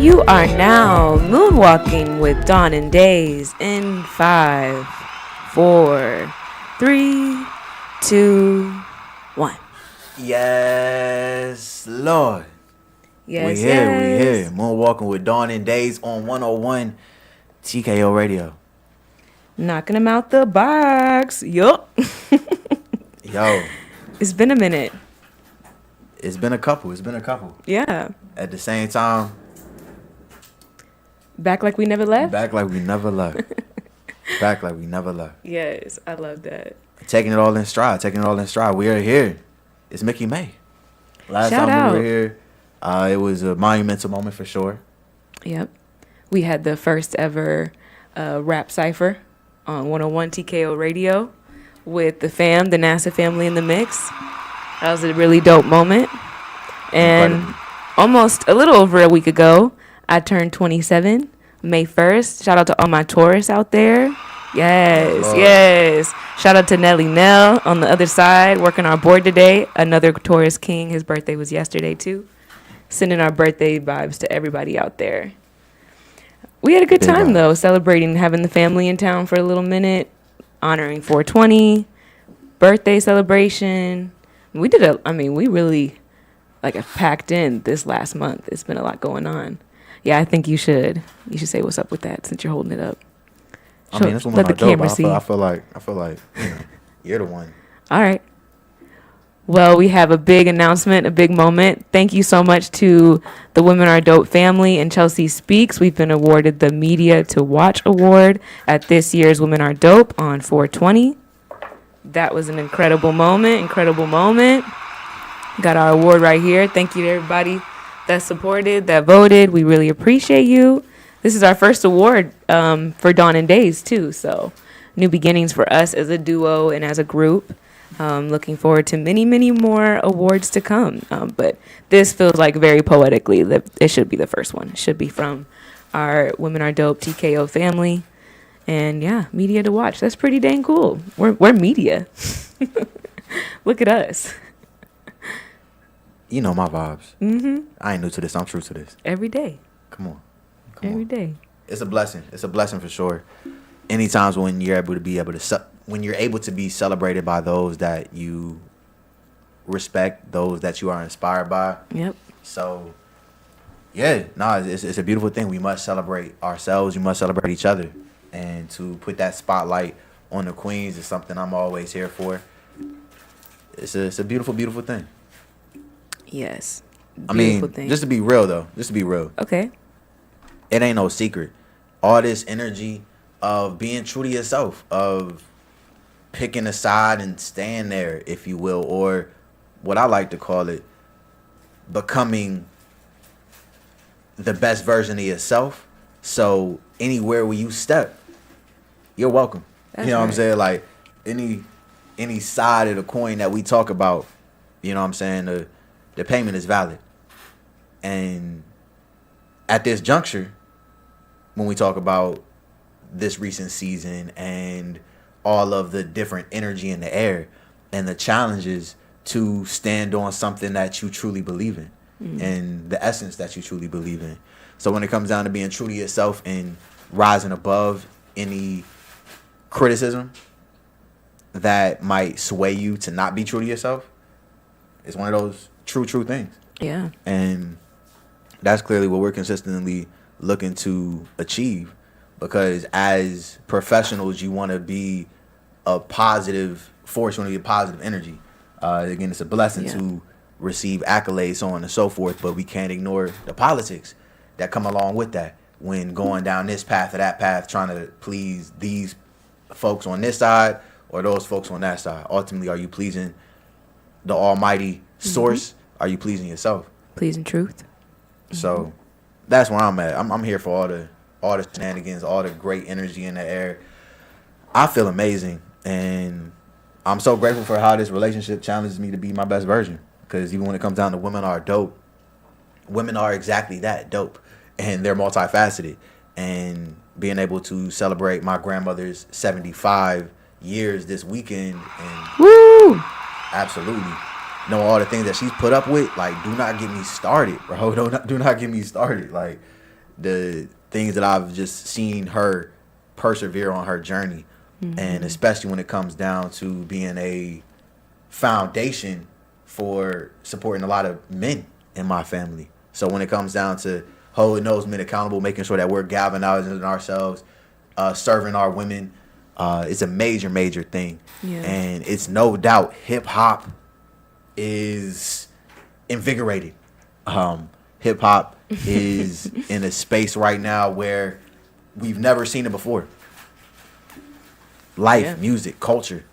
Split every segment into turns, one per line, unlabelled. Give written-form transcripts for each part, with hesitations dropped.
You are now moonwalking with Dawn Daze in 5, 4, 3, 2, 1.
Yes, Lord.
Yes,
we here. Moonwalking with Dawn Daze on 101 TKO Radio.
Knocking them out the box. Yup.
Yo.
It's been a minute.
It's been a couple.
Yeah.
At the same time.
Back like we never left?
Back like we never left.
Yes, I love that.
Taking it all in stride. We are here. It's Mickey May. Last
Shout
time
out.
we were here, it was a monumental moment for sure.
Yep. We had the first ever rap cipher on 101 TKO Radio with the fam, the NASA family in the mix. That was a really dope moment. And
Incredible.
almost a little over a week ago, I turned 27, May 1st. Shout out to all my Taurus out there. Yes. Shout out to Nelly Nell on the other side, working our board today. Another Taurus king. His birthday was yesterday, too. Sending our birthday vibes to everybody out there. We had a good time, though, celebrating, having the family in town for a little minute, honoring 420, birthday celebration. We really have packed in this last month. It's been a lot going on. Yeah, I think you should say what's up with that since you're holding it up.
That's one
let the camera see.
I feel like you're the one.
All right. Well, we have a big announcement, a big moment. Thank you so much to the Women Are Dope family and Chelsea Speaks. We've been awarded the Media to Watch Award at this year's Women Are Dope on 420. That was an incredible moment. Got our award right here. Thank you to everybody that supported, that voted. We really appreciate you. This is our first award for Dawn Daze, too. So new beginnings for us as a duo and as a group. Looking forward to many, many more awards to come. But this feels like very poetically that it should be the first one. It should be from our Women Are Dope TKO family. And yeah, media to watch. That's pretty dang cool. We're media. Look at us.
You know my vibes.
Mm-hmm.
I ain't new to this. I'm true to this.
Every day.
Come on.
Every day.
It's a blessing. It's a blessing for sure. Any times when you're able to be celebrated by those that you respect, those that you are inspired by.
Yep.
So, yeah, it's a beautiful thing. We must celebrate ourselves. We must celebrate each other. And to put that spotlight on the queens is something I'm always here for. It's a beautiful, beautiful thing.
Yes.
Beautiful thing. Just to be real, though.
Okay.
It ain't no secret. All this energy of being true to yourself, of picking a side and staying there, if you will, or what I like to call it, becoming the best version of yourself. So anywhere where you step, you're welcome.
That's
you know
right.
what I'm saying? Like any side of the coin that we talk about, you know what I'm saying? The payment is valid. And at this juncture, when we talk about this recent season and all of the different energy in the air and the challenges to stand on something that you truly believe in and the essence that you truly believe in. So when it comes down to being true to yourself and rising above any criticism that might sway you to not be true to yourself, it's one of those true things.
Yeah.
And that's clearly what we're consistently looking to achieve, because as professionals, you want to be a positive force, you want to be a positive energy. Again, it's a blessing to receive accolades, so on and so forth, but we can't ignore the politics that come along with that when going down this path or that path, trying to please these folks on this side or those folks on that side. Ultimately, are you pleasing the almighty source? Are you pleasing yourself?
Pleasing truth.
So that's where I'm at. I'm here for all the shenanigans, all the great energy in the air. I feel amazing, and I'm so grateful for how this relationship challenges me to be my best version. Because even when it comes down to women are dope, women are exactly that, dope, and they're multifaceted. And being able to celebrate my grandmother's 75 years this weekend, and
Woo!
absolutely know all the things that she's put up with. Like, do not get me started, bro. Do not get me started. Like, the things that I've just seen her persevere on her journey, and especially when it comes down to being a foundation for supporting a lot of men in my family. So when it comes down to holding those men accountable, making sure that we're galvanizing ourselves, serving our women, it's a major thing.
Yeah.
And it's no doubt hip hop is invigorated. Hip hop is in a space right now where we've never seen it before. Life, music, culture.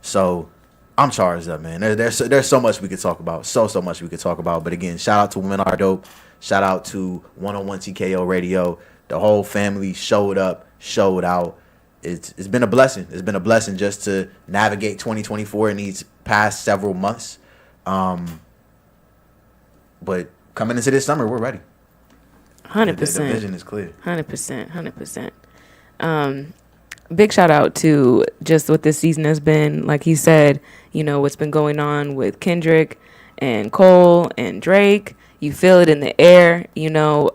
So I'm charged up, man. There's so much we could talk about. So much we could talk about. But again, shout out to Women Are Dope. Shout out to 101 TKO Radio. The whole family showed up, showed out. It's been a blessing. It's been a blessing just to navigate 2024 in these past several months. But coming into this summer, we're ready.
100%.
The vision is clear.
100%. Big shout out to just what this season has been. Like he said, you know, what's been going on with Kendrick and Cole and Drake. You feel it in the air, you know.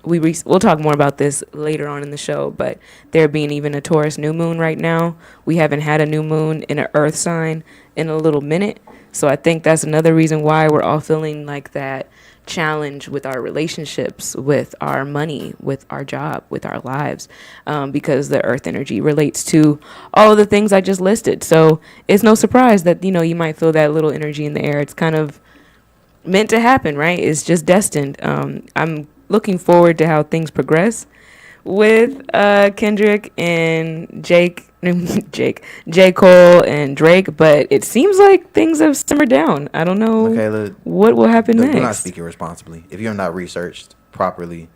We'll talk more about this later on in the show, but there being even a Taurus new moon right now. We haven't had a new moon in an earth sign in a little minute. So I think that's another reason why we're all feeling like that challenge with our relationships, with our money, with our job, with our lives, because the earth energy relates to all of the things I just listed. So it's no surprise that, you know, you might feel that little energy in the air. It's kind of meant to happen, right? It's just destined. I'm looking forward to how things progress with Kendrick and J. Cole and Drake, but it seems like things have simmered down. I don't know,
Michaela,
what will happen next.
You're not speaking responsibly. If you're not researched properly,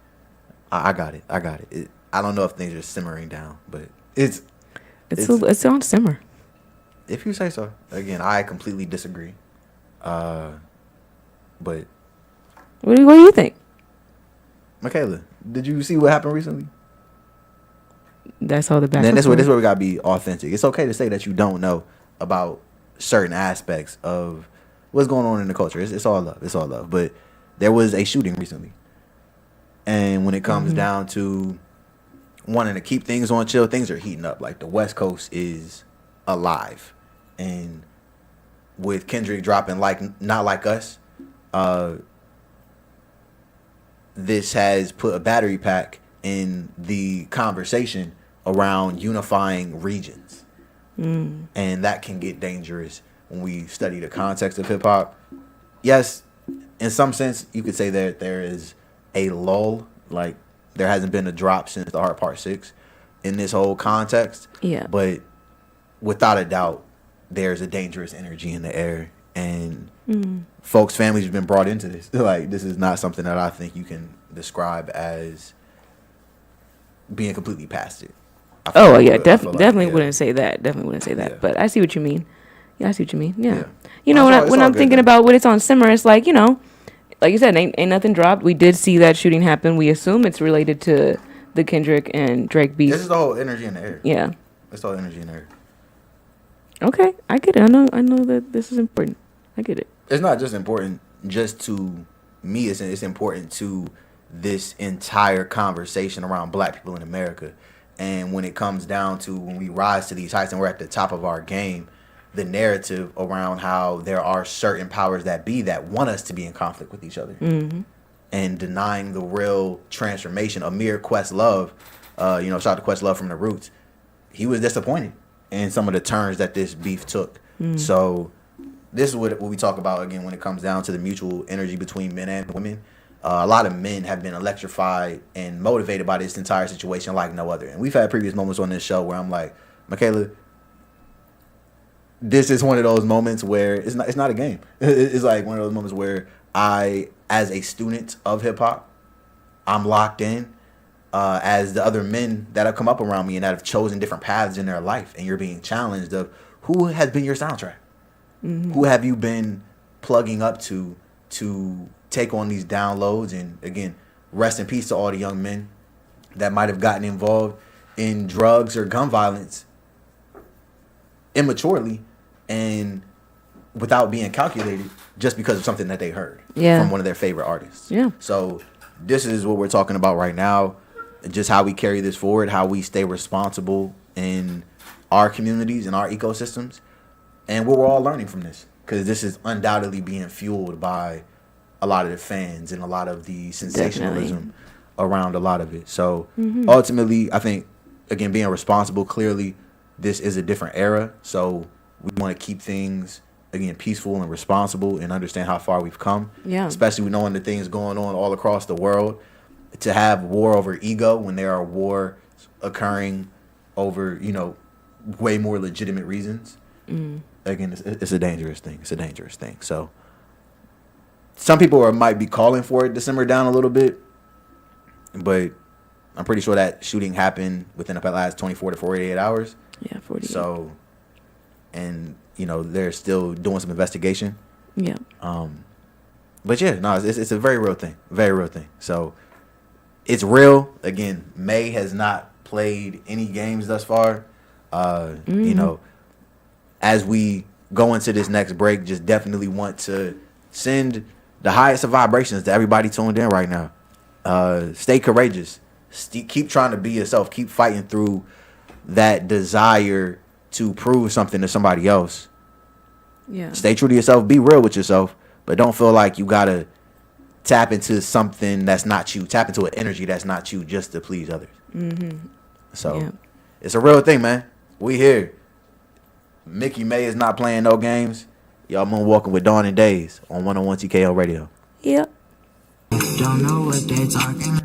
I got it. I don't know if things are simmering down, but it's
on simmer.
If you say so. Again, I completely disagree. But
what do you think?
Michaela, did you see what happened recently?
That's all the back.
Then this is where we gotta be authentic. It's okay to say that you don't know about certain aspects of what's going on in the culture. It's all love. It's all love. But there was a shooting recently, and when it comes down to wanting to keep things on chill, things are heating up. Like the West Coast is alive, and with Kendrick dropping like Not Like Us, this has put a battery pack in the conversation around unifying regions. And that can get dangerous when we study the context of hip hop. Yes, in some sense, you could say that there is a lull, like there hasn't been a drop since The Heart Part 6 in this whole context.
Yeah.
But without a doubt, there's a dangerous energy in the air. And folks' families have been brought into this. Like, this is not something that I think you can describe as being completely past it.
Oh, yeah, definitely wouldn't say that. Definitely wouldn't say that.
Yeah.
But I see what you mean. Yeah, I see what you mean. Yeah.
Yeah.
You know,
Well,
when I'm thinking about what it's on simmer, it's like, you know, like you said, ain't nothing dropped. We did see that shooting happen. We assume it's related to the Kendrick and Drake beef.
This is the whole energy in the air.
Yeah.
It's all energy in the air.
Okay, I get it. I know that this is important. I get it.
It's not just important just to me. It's important to this entire conversation around black people in America. And when it comes down to when we rise to these heights and we're at the top of our game, the narrative around how there are certain powers that be that want us to be in conflict with each other and denying the real transformation. Amir Questlove, shout out to Questlove from The Roots. He was disappointed in some of the turns that this beef took. So this is what we talk about again when it comes down to the mutual energy between men and women. A lot of men have been electrified and motivated by this entire situation like no other. And we've had previous moments on this show where I'm like, Michaela, this is one of those moments where it's not a game. It's like one of those moments where I, as a student of hip hop, I'm locked in. As the other men that have come up around me and that have chosen different paths in their life, and you're being challenged of who has been your soundtrack, who have you been plugging up to take on these downloads. And again, rest in peace to all the young men that might have gotten involved in drugs or gun violence immaturely and without being calculated just because of something that they heard from one of their favorite artists.
Yeah.
So this is what we're talking about right now. Just how we carry this forward, how we stay responsible in our communities and our ecosystems, and what we're all learning from this, because this is undoubtedly being fueled by a lot of the fans and a lot of the sensationalism
Definitely.
around a lot of it. So ultimately, I think, again, being responsible, clearly this is a different era. So we want to keep things, again, peaceful and responsible, and understand how far we've come.
Yeah.
Especially with knowing the things going on all across the world. To have war over ego when there are war occurring over, way more legitimate reasons. Again, it's a dangerous thing. It's a dangerous thing. So some people might be calling for it to simmer down a little bit, but I'm pretty sure that shooting happened within the last 24 to 48 hours.
Yeah, 40.
So, and they're still doing some investigation.
Yeah.
But yeah, no, it's a very real thing. Very real thing. So it's real. Again, May has not played any games thus far. As we go into this next break, just definitely want to send the highest of vibrations to everybody tuned in right now. Stay courageous. Keep trying to be yourself. Keep fighting through that desire to prove something to somebody else.
Yeah.
Stay true to yourself. Be real with yourself, but don't feel like you gotta tap into something that's not you. Tap into an energy that's not you just to please others. So it's a real thing, man. We here. Mickey May is not playing no games. Y'all moonwalking with Dawn Daze on 101 TKO Radio.
Yep.
Don't know what they talking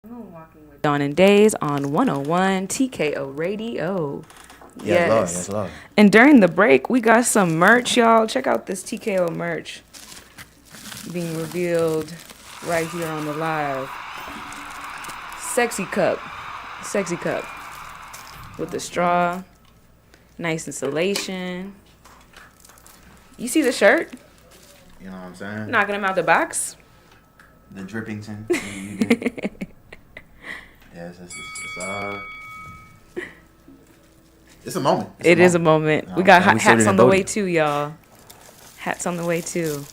Moonwalking with Dawn and Daze on 101 TKO Radio.
Yes, Lord. Yes, Lord.
And during the break, we got some merch, y'all. Check out this TKO merch being revealed right here on the live. Sexy cup with the straw, nice insulation. You see the shirt?
You know what I'm saying?
Knocking him out the box.
The Drippington. You did. Yes, it's a moment.
It is a moment.
You know
We
what
got
I'm saying? We
hats
suited
on
and
the
booted.
way too, y'all. Hats on the way too.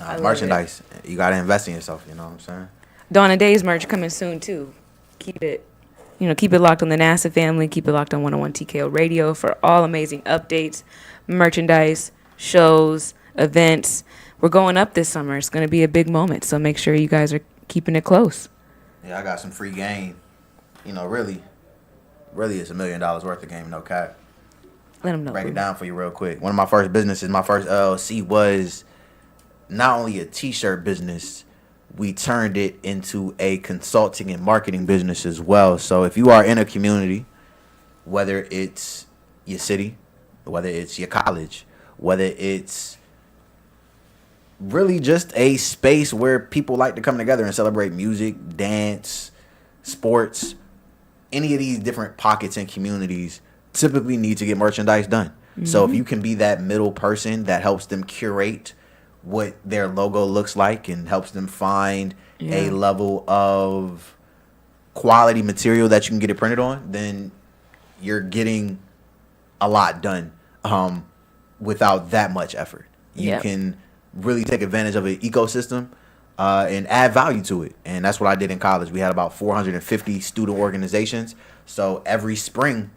I love
Merchandise. You gotta invest in yourself. You know what I'm saying?
Dawn and Days merch coming soon too. Keep it locked on the NASA family. Keep it locked on 101 TKO Radio for all amazing updates, merchandise, shows, events. We're going up this summer. It's going to be a big moment. So make sure you guys are keeping it close.
Yeah, I got some free game. You know, really, it's $1 million worth of game, no cap.
Let them know.
Break
boo.
it down for you real quick. One of my first businesses, my first LLC, was not only a t-shirt business, we turned it into a consulting and marketing business as well. So if you are in a community, whether it's your city, whether it's your college, whether it's really just a space where people like to come together and celebrate music, dance, sports, any of these different pockets and communities typically need to get merchandise done. Mm-hmm. So if you can be that middle person that helps them curate what their logo looks like and helps them find a level of quality material that you can get it printed on, then you're getting a lot done without that much effort. You can really take advantage of an ecosystem and add value to it. And that's what I did in college. We had about 450 student organizations. So every spring,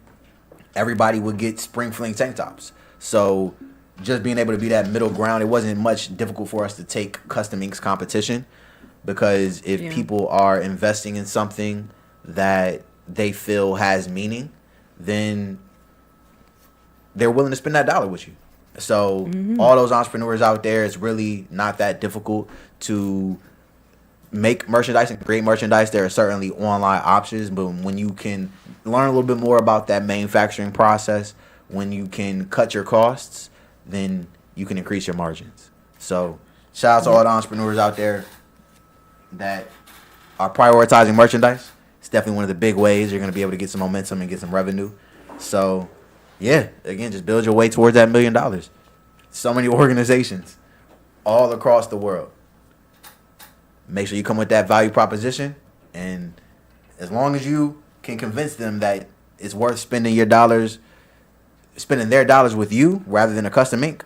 everybody would get spring fling tank tops. So just being able to be that middle ground, it wasn't much difficult for us to take custom inks competition, because if people are investing in something that they feel has meaning, then they're willing to spend that dollar with you. So all those entrepreneurs out there, it's really not that difficult to make merchandise and create merchandise. There are certainly online options, but when you can learn a little bit more about that manufacturing process, when you can cut your costs, then you can increase your margins. So shout out to all the entrepreneurs out there that are prioritizing merchandise. It's definitely one of the big ways you're going to be able to get some momentum and get some revenue. So yeah, again, just build your way towards that $1 million. So many organizations all across the world. Make sure you come with that value proposition, and as long as you can convince them that it's worth spending their dollars with you rather than a custom ink,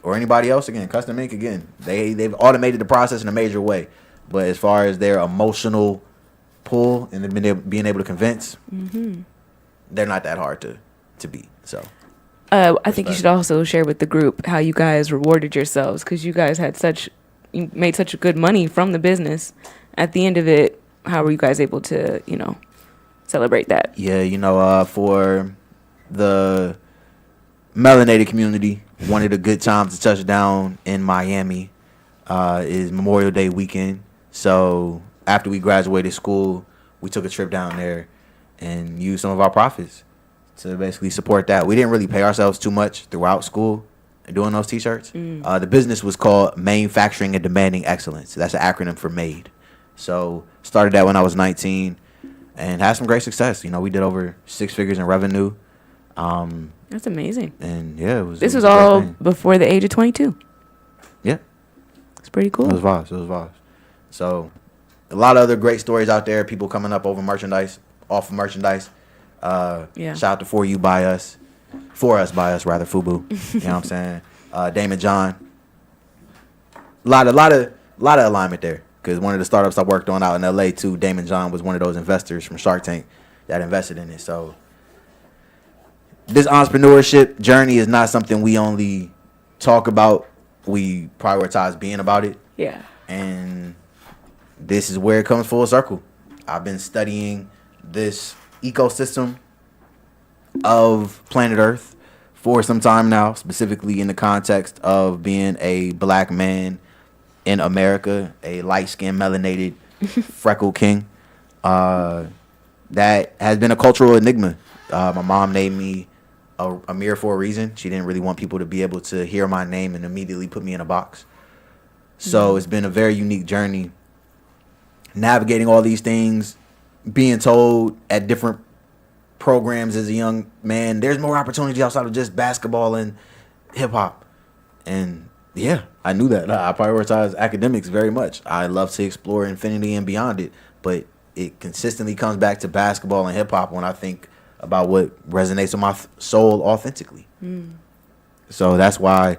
or anybody else. Again, custom ink, again, they've automated the process in a major way, but as far as their emotional pull and being able to convince, they're not that hard to beat. So
I think you should also share with the group how you guys rewarded yourselves, because you guys you made such good money from the business. At the end of it, how were you guys able to, celebrate that?
Yeah, for the melanated community, one of the good times to touch down in Miami is Memorial Day weekend. So after we graduated school, we took a trip down there and used some of our profits to basically support that. We didn't really pay ourselves too much throughout school doing those t-shirts. The business was called Manufacturing and Demanding Excellence. That's an acronym for MADE. So started that when I was 19 and had some great success. We did over 6 figures in revenue.
That's amazing.
And yeah,
this was all before the age of 22.
Yeah.
It's pretty cool.
It was vibes. So a lot of other great stories out there, people coming up off of merchandise. Shout out to For Us by Us, FUBU. You know what I'm saying? Damon John. A lot of alignment there, because one of the startups I worked on out in LA too, Damon John was one of those investors from Shark Tank that invested in it. So this entrepreneurship journey is not something we only talk about. We prioritize being about it.
Yeah.
And this is where it comes full circle. I've been studying this ecosystem of planet Earth for some time now, specifically in the context of being a black man in America, a light-skinned, melanated Freckle King. That has been a cultural enigma. My mom named me Amir for a reason. She didn't really want people to be able to hear my name and immediately put me in a box. So it's been a very unique journey navigating all these things, being told at different programs as a young man, there's more opportunity outside of just basketball and hip hop. And yeah, I knew that. I prioritize academics very much. I love to explore infinity and beyond it, but it consistently comes back to basketball and hip hop when I think about what resonates with my soul authentically. So that's why,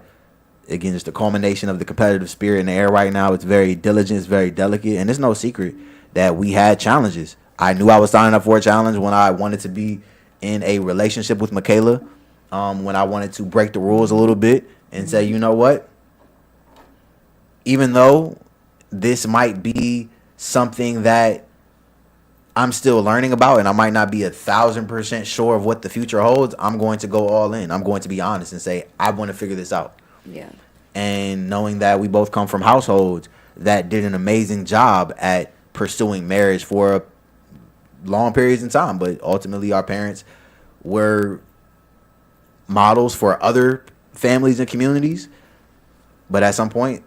again, just the culmination of the competitive spirit in the air right now. It's very diligent, it's very delicate, and it's no secret that we had challenges. I knew I was signing up for a challenge when I wanted to be in a relationship with Michaela, when I wanted to break the rules a little bit and say, you know what? Even though this might be something that I'm still learning about and I might not be 1,000% sure of what the future holds, I'm going to go all in. I'm going to be honest and say, I want to figure this out.
Yeah.
And knowing that we both come from households that did an amazing job at pursuing marriage for long periods in time, but ultimately our parents were models for other families and communities, but at some point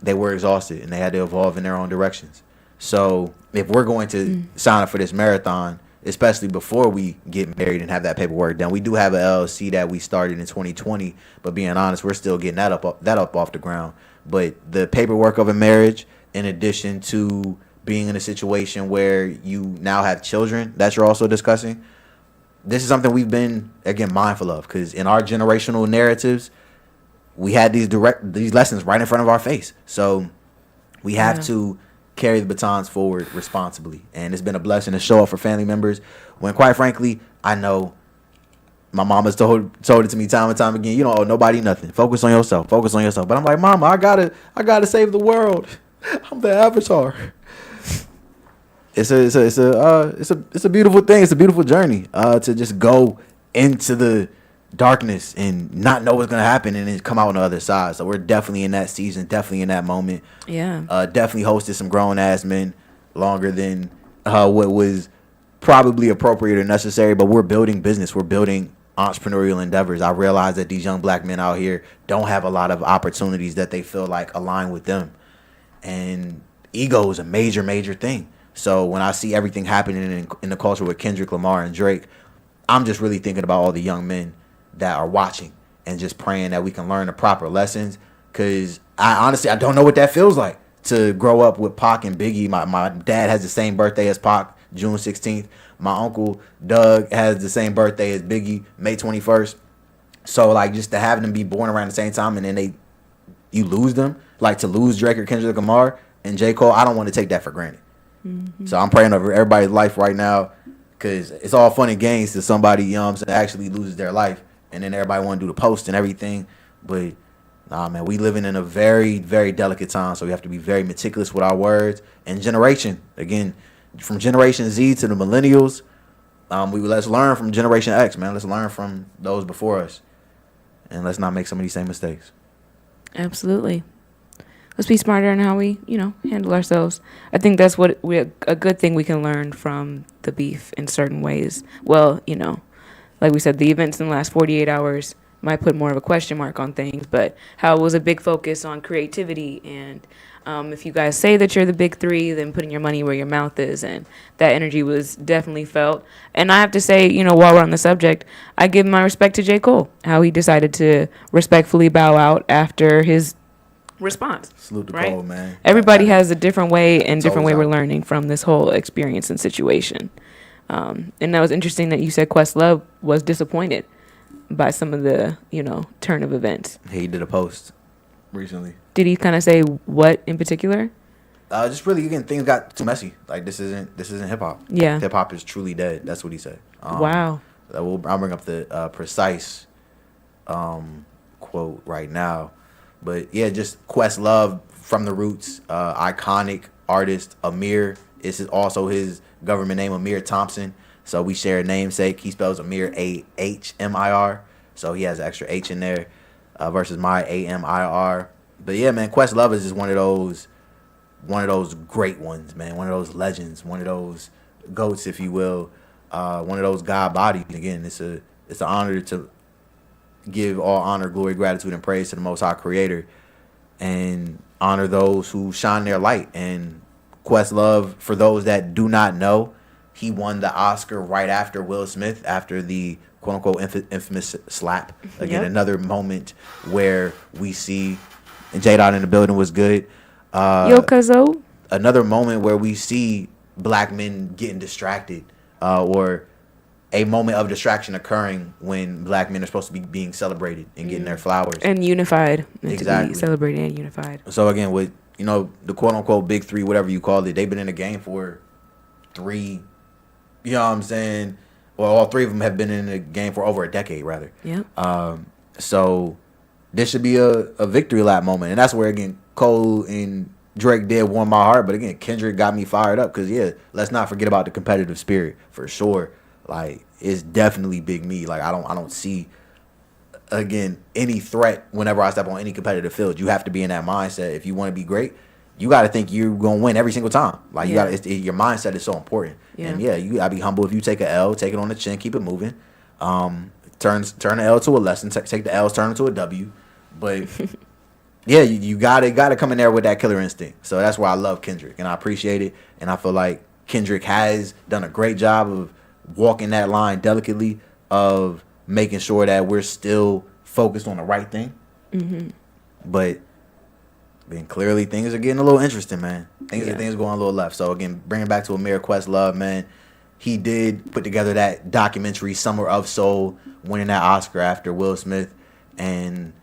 they were exhausted and they had to evolve in their own directions. So if we're going to sign up for this marathon, especially before we get married and have that paperwork done, we do have an LLC that we started in 2020, but being honest, we're still getting that up off the ground. But the paperwork of a marriage, in addition to being in a situation where you now have children that you're also discussing, this is something we've been, again, mindful of, because in our generational narratives, we had these lessons right in front of our face. So we have to carry the batons forward responsibly. And it's been a blessing to show up for family members when, quite frankly, I know my mama's told it to me time and time again, you don't owe nobody nothing. Focus on yourself. Focus on yourself. But I'm like, Mama, I gotta save the world. I'm the avatar. It's a beautiful thing. It's a beautiful journey to just go into the darkness and not know what's gonna happen and then come out on the other side. So we're definitely in that season, definitely in that moment.
Yeah.
Definitely hosted some grown ass men longer than what was probably appropriate or necessary. But we're building business. We're building entrepreneurial endeavors. I realize that these young black men out here don't have a lot of opportunities that they feel like align with them, and ego is a major thing. So when I see everything happening in the culture with Kendrick Lamar and Drake, I'm just really thinking about all the young men that are watching and just praying that we can learn the proper lessons. Because I don't know what that feels like to grow up with Pac and Biggie. My dad has the same birthday as Pac, June 16th. My uncle Doug has the same birthday as Biggie, May 21st. So like just to have them be born around the same time and then you lose them, like to lose Drake or Kendrick Lamar and J. Cole, I don't want to take that for granted. So I'm praying over everybody's life right now, because it's all fun and games to somebody, you know what I'm saying, actually loses their life. And then everybody want to do the post and everything. But nah, man, we living in a very, very delicate time. So we have to be very meticulous with our words. And generation, again, from Generation Z to the millennials, let's learn from Generation X, man. Let's learn from those before us. And let's not make some of these same mistakes.
Absolutely. Let's be smarter in how we, handle ourselves. I think that's what a good thing we can learn from the beef in certain ways. Well, like we said, the events in the last 48 hours might put more of a question mark on things, but how it was a big focus on creativity. And if you guys say that you're the big three, then putting your money where your mouth is. And that energy was definitely felt. And I have to say, while we're on the subject, I give my respect to J. Cole, how he decided to respectfully bow out after his response.
Salute to
right?
Cole, man.
Everybody has a different way and different way
always
we're learning from this whole experience and situation. And that was interesting that you said Questlove was disappointed by some of the, turn of events.
He did a post recently.
Did he kind of say what in particular?
Just really, again, things got too messy. Like this isn't hip hop.
Yeah.
Hip hop is truly dead. That's what he said.
Wow.
I'll bring up the precise quote right now. But yeah, just Questlove from the roots, iconic artist. Amir is also his government name, Amir Thompson. So we share a namesake. He spells Amir Ahmir, so he has an extra H in there versus my Amir. But yeah, man, Questlove is just one of those one of those great ones, man. One of those legends. One of those goats, if you will. One of those God bodies. Again, it's an honor to give all honor, glory, gratitude, and praise to the Most High Creator, and honor those who shine their light. And Questlove, for those that do not know, he won the Oscar right after Will Smith, after the quote-unquote infamous slap. Again, another moment where we see, and J-Dot in the building was good.
Yo, cuzzo.
Another moment where we see black men getting distracted, or a moment of distraction occurring when black men are supposed to be being celebrated and getting their flowers.
And unified.
Exactly.
To be celebrated and unified.
So again, with, you know, the quote-unquote big three, whatever you call it, they've been in the game for 3, you know what I'm saying? Well, all 3 of them have been in the game for over a decade, rather.
Yeah.
So this should be a victory lap moment. And that's where, again, Cole and Drake did warm my heart. But again, Kendrick got me fired up because, yeah, let's not forget about the competitive spirit for sure. Like, it's definitely Big Me. Like, I don't see, again, any threat whenever I step on any competitive field. You have to be in that mindset. If you want to be great, you got to think you're going to win every single time. Like, you got your mindset is so important.
Yeah.
And yeah, you got to be humble. If you take an L, take it on the chin, keep it moving. Turn the L to a lesson. Take the L's, turn it to a W. But yeah, you gotta come in there with that killer instinct. So that's why I love Kendrick, and I appreciate it. And I feel like Kendrick has done a great job of walking that line delicately, of making sure that we're still focused on the right thing. Mm-hmm. But then clearly things are getting a little interesting, man. Things are going a little left. So again, bringing back to Amir Questlove, man, he did put together that documentary Summer of Soul, winning that Oscar after Will Smith, and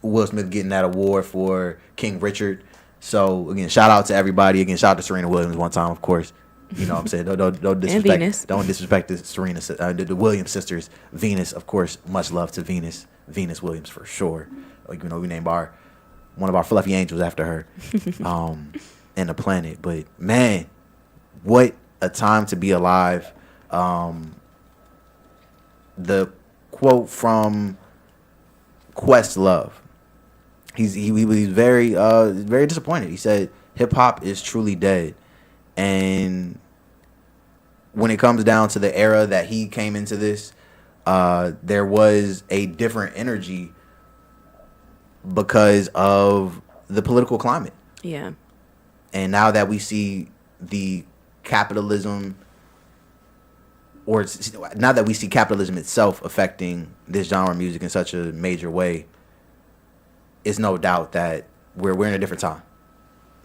Will Smith getting that award for King Richard. So again, shout out to everybody. Again, shout out to Serena Williams one time, of course. You know what I'm saying? Don't disrespect. Don't disrespect the Williams sisters. Venus, of course. Much love to Venus. Venus Williams for sure. Like, you know, we named one of our fluffy angels after her, and the planet. But man, what a time to be alive. The quote from Questlove. He was very disappointed. He said, "Hip hop is truly dead," and when it comes down to the era that he came into this, there was a different energy because of the political climate.
Yeah.
And now that we see the capitalism, or now that we see capitalism itself affecting this genre of music in such a major way, it's no doubt that we're in a different time.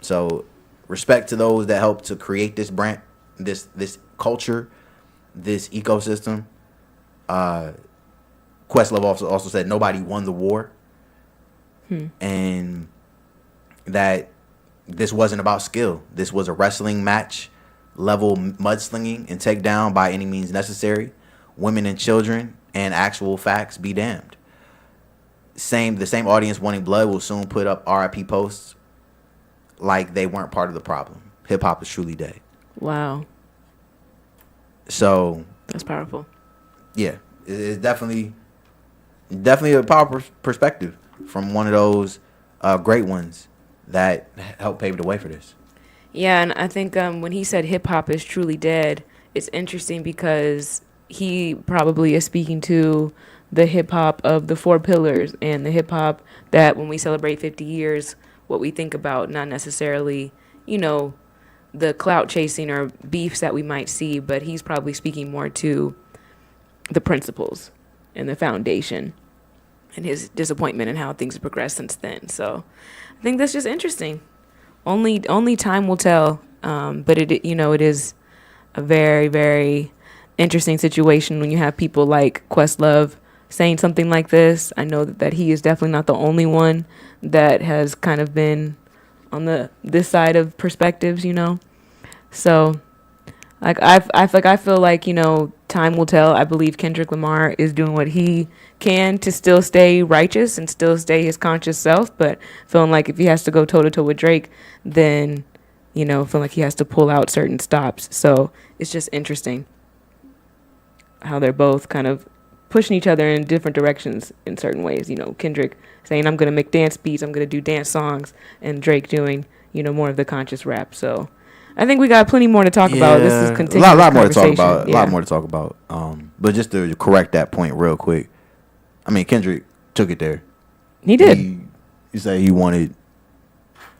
So respect to those that helped to create this brand, this culture, this ecosystem. Questlove also said nobody won the war, and that this wasn't about skill. This was a wrestling match level mudslinging and takedown by any means necessary. Women and children and actual facts be damned. The same audience wanting blood will soon put up RIP posts like they weren't part of the problem. Hip hop is truly dead.
Wow.
So
that's powerful.
Yeah, it's definitely a powerful perspective from one of those great ones that helped pave the way for this.
Yeah, and I think when he said hip hop is truly dead, it's interesting because he probably is speaking to the hip hop of the 4 pillars, and the hip hop that when we celebrate 50 years, what we think about, not necessarily, you know, the clout chasing or beefs that we might see, but he's probably speaking more to the principles and the foundation and his disappointment and how things have progressed since then. So I think that's just interesting. Only time will tell, but it is a very, very interesting situation when you have people like Questlove saying something like this. I know that he is definitely not the only one that has kind of been on this side of perspectives, you know. So like I feel like, you know, time will tell. I believe Kendrick Lamar is doing what he can to still stay righteous and still stay his conscious self, but feeling like if he has to go toe to toe with Drake, then, you know, feeling like he has to pull out certain stops. So it's just interesting how they're both kind of pushing each other in different directions in certain ways. Kendrick saying, I'm going to make dance beats, I'm going to do dance songs, and Drake doing, more of the conscious rap. So I think we got plenty more to talk about. This is
a
continuous
lot more to talk
conversation.
about. A lot more to talk about. But just to correct that point real quick, I mean, Kendrick took it there.
He did.
He said he wanted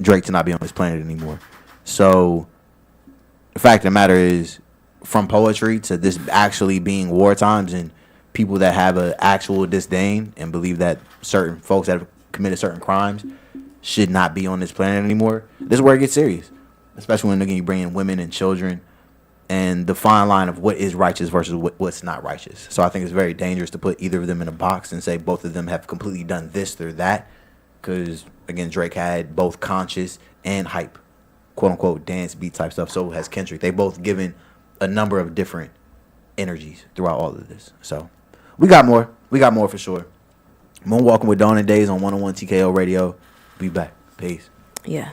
Drake to not be on this planet anymore. So the fact of the matter is, from poetry to this actually being war times and people that have an actual disdain and believe that certain folks that have committed certain crimes should not be on this planet anymore, this is where it gets serious. Especially when, again, you bring in women and children and the fine line of what is righteous versus what's not righteous. So I think it's very dangerous to put either of them in a box and say both of them have completely done this or that. Because, again, Drake had both conscious and hype, quote-unquote, dance beat type stuff. So has Kendrick. They both given a number of different energies throughout all of this. So we got more. We got more for sure. Moonwalking with Dawn Daze on 101 TKO Radio. Be back. Peace.
Yeah.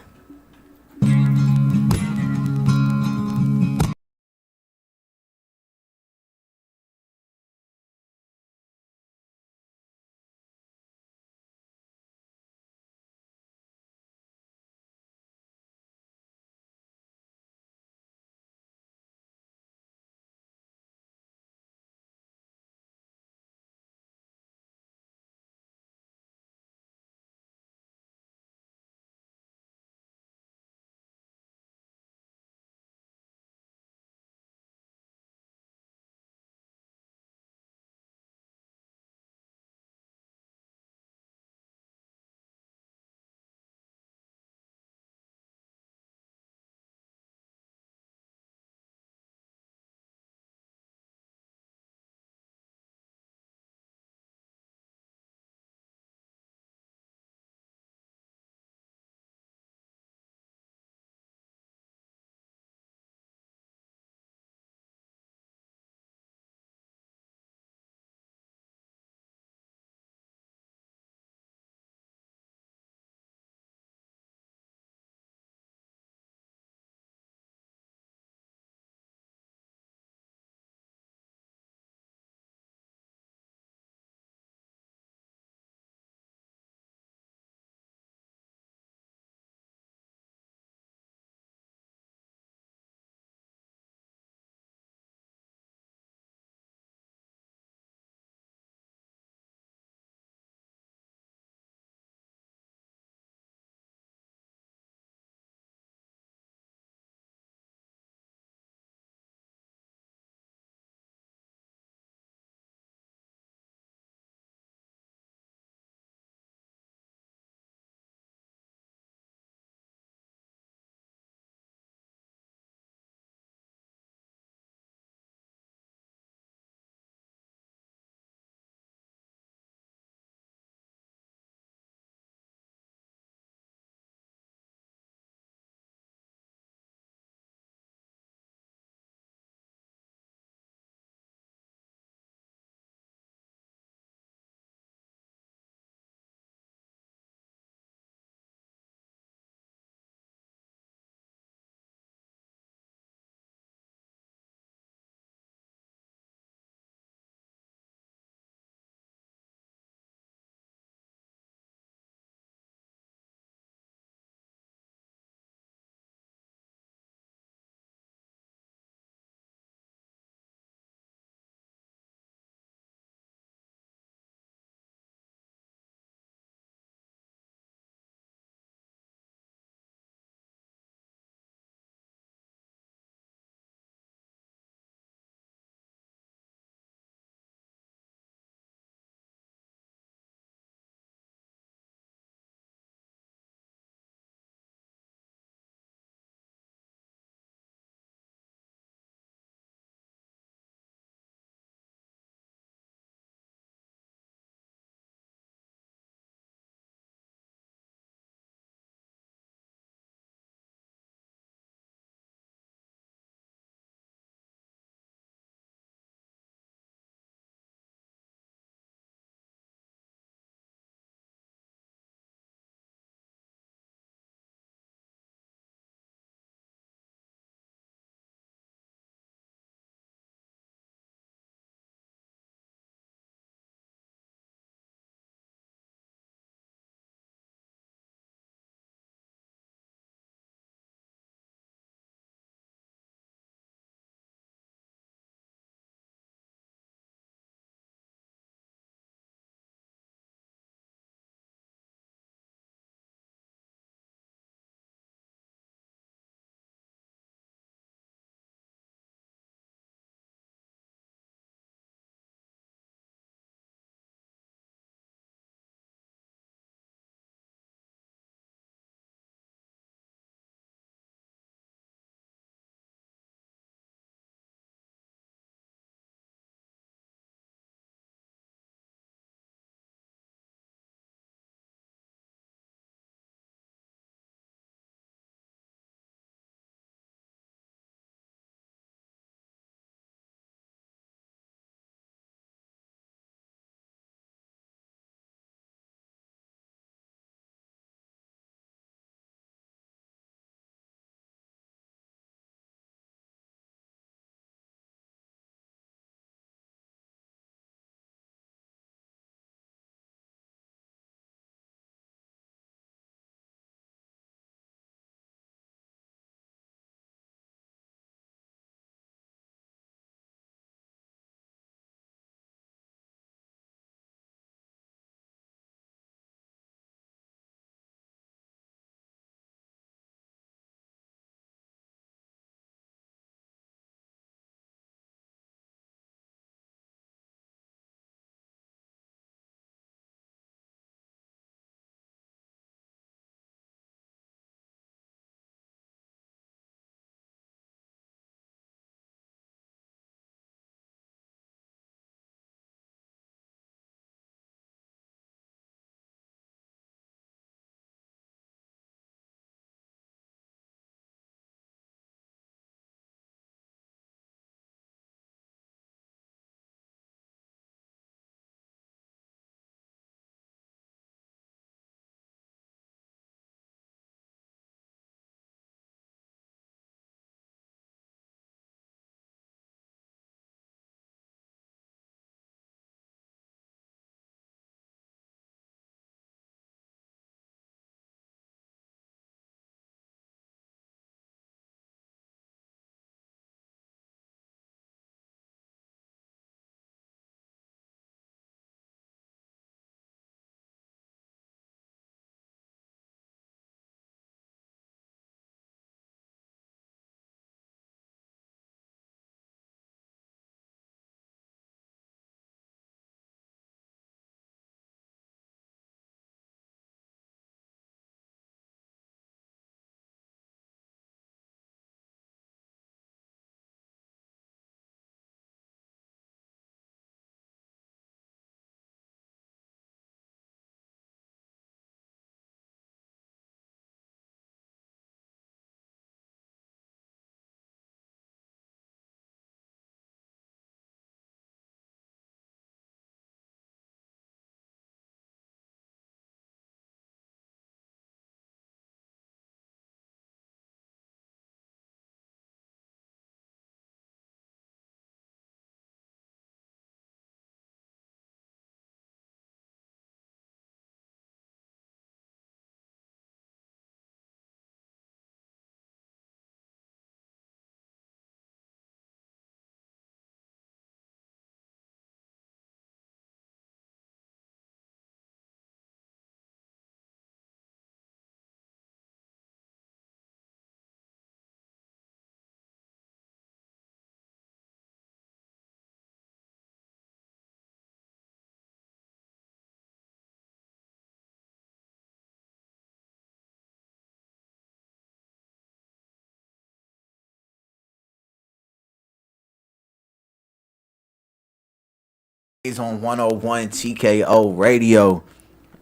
It's on 101 TKO Radio.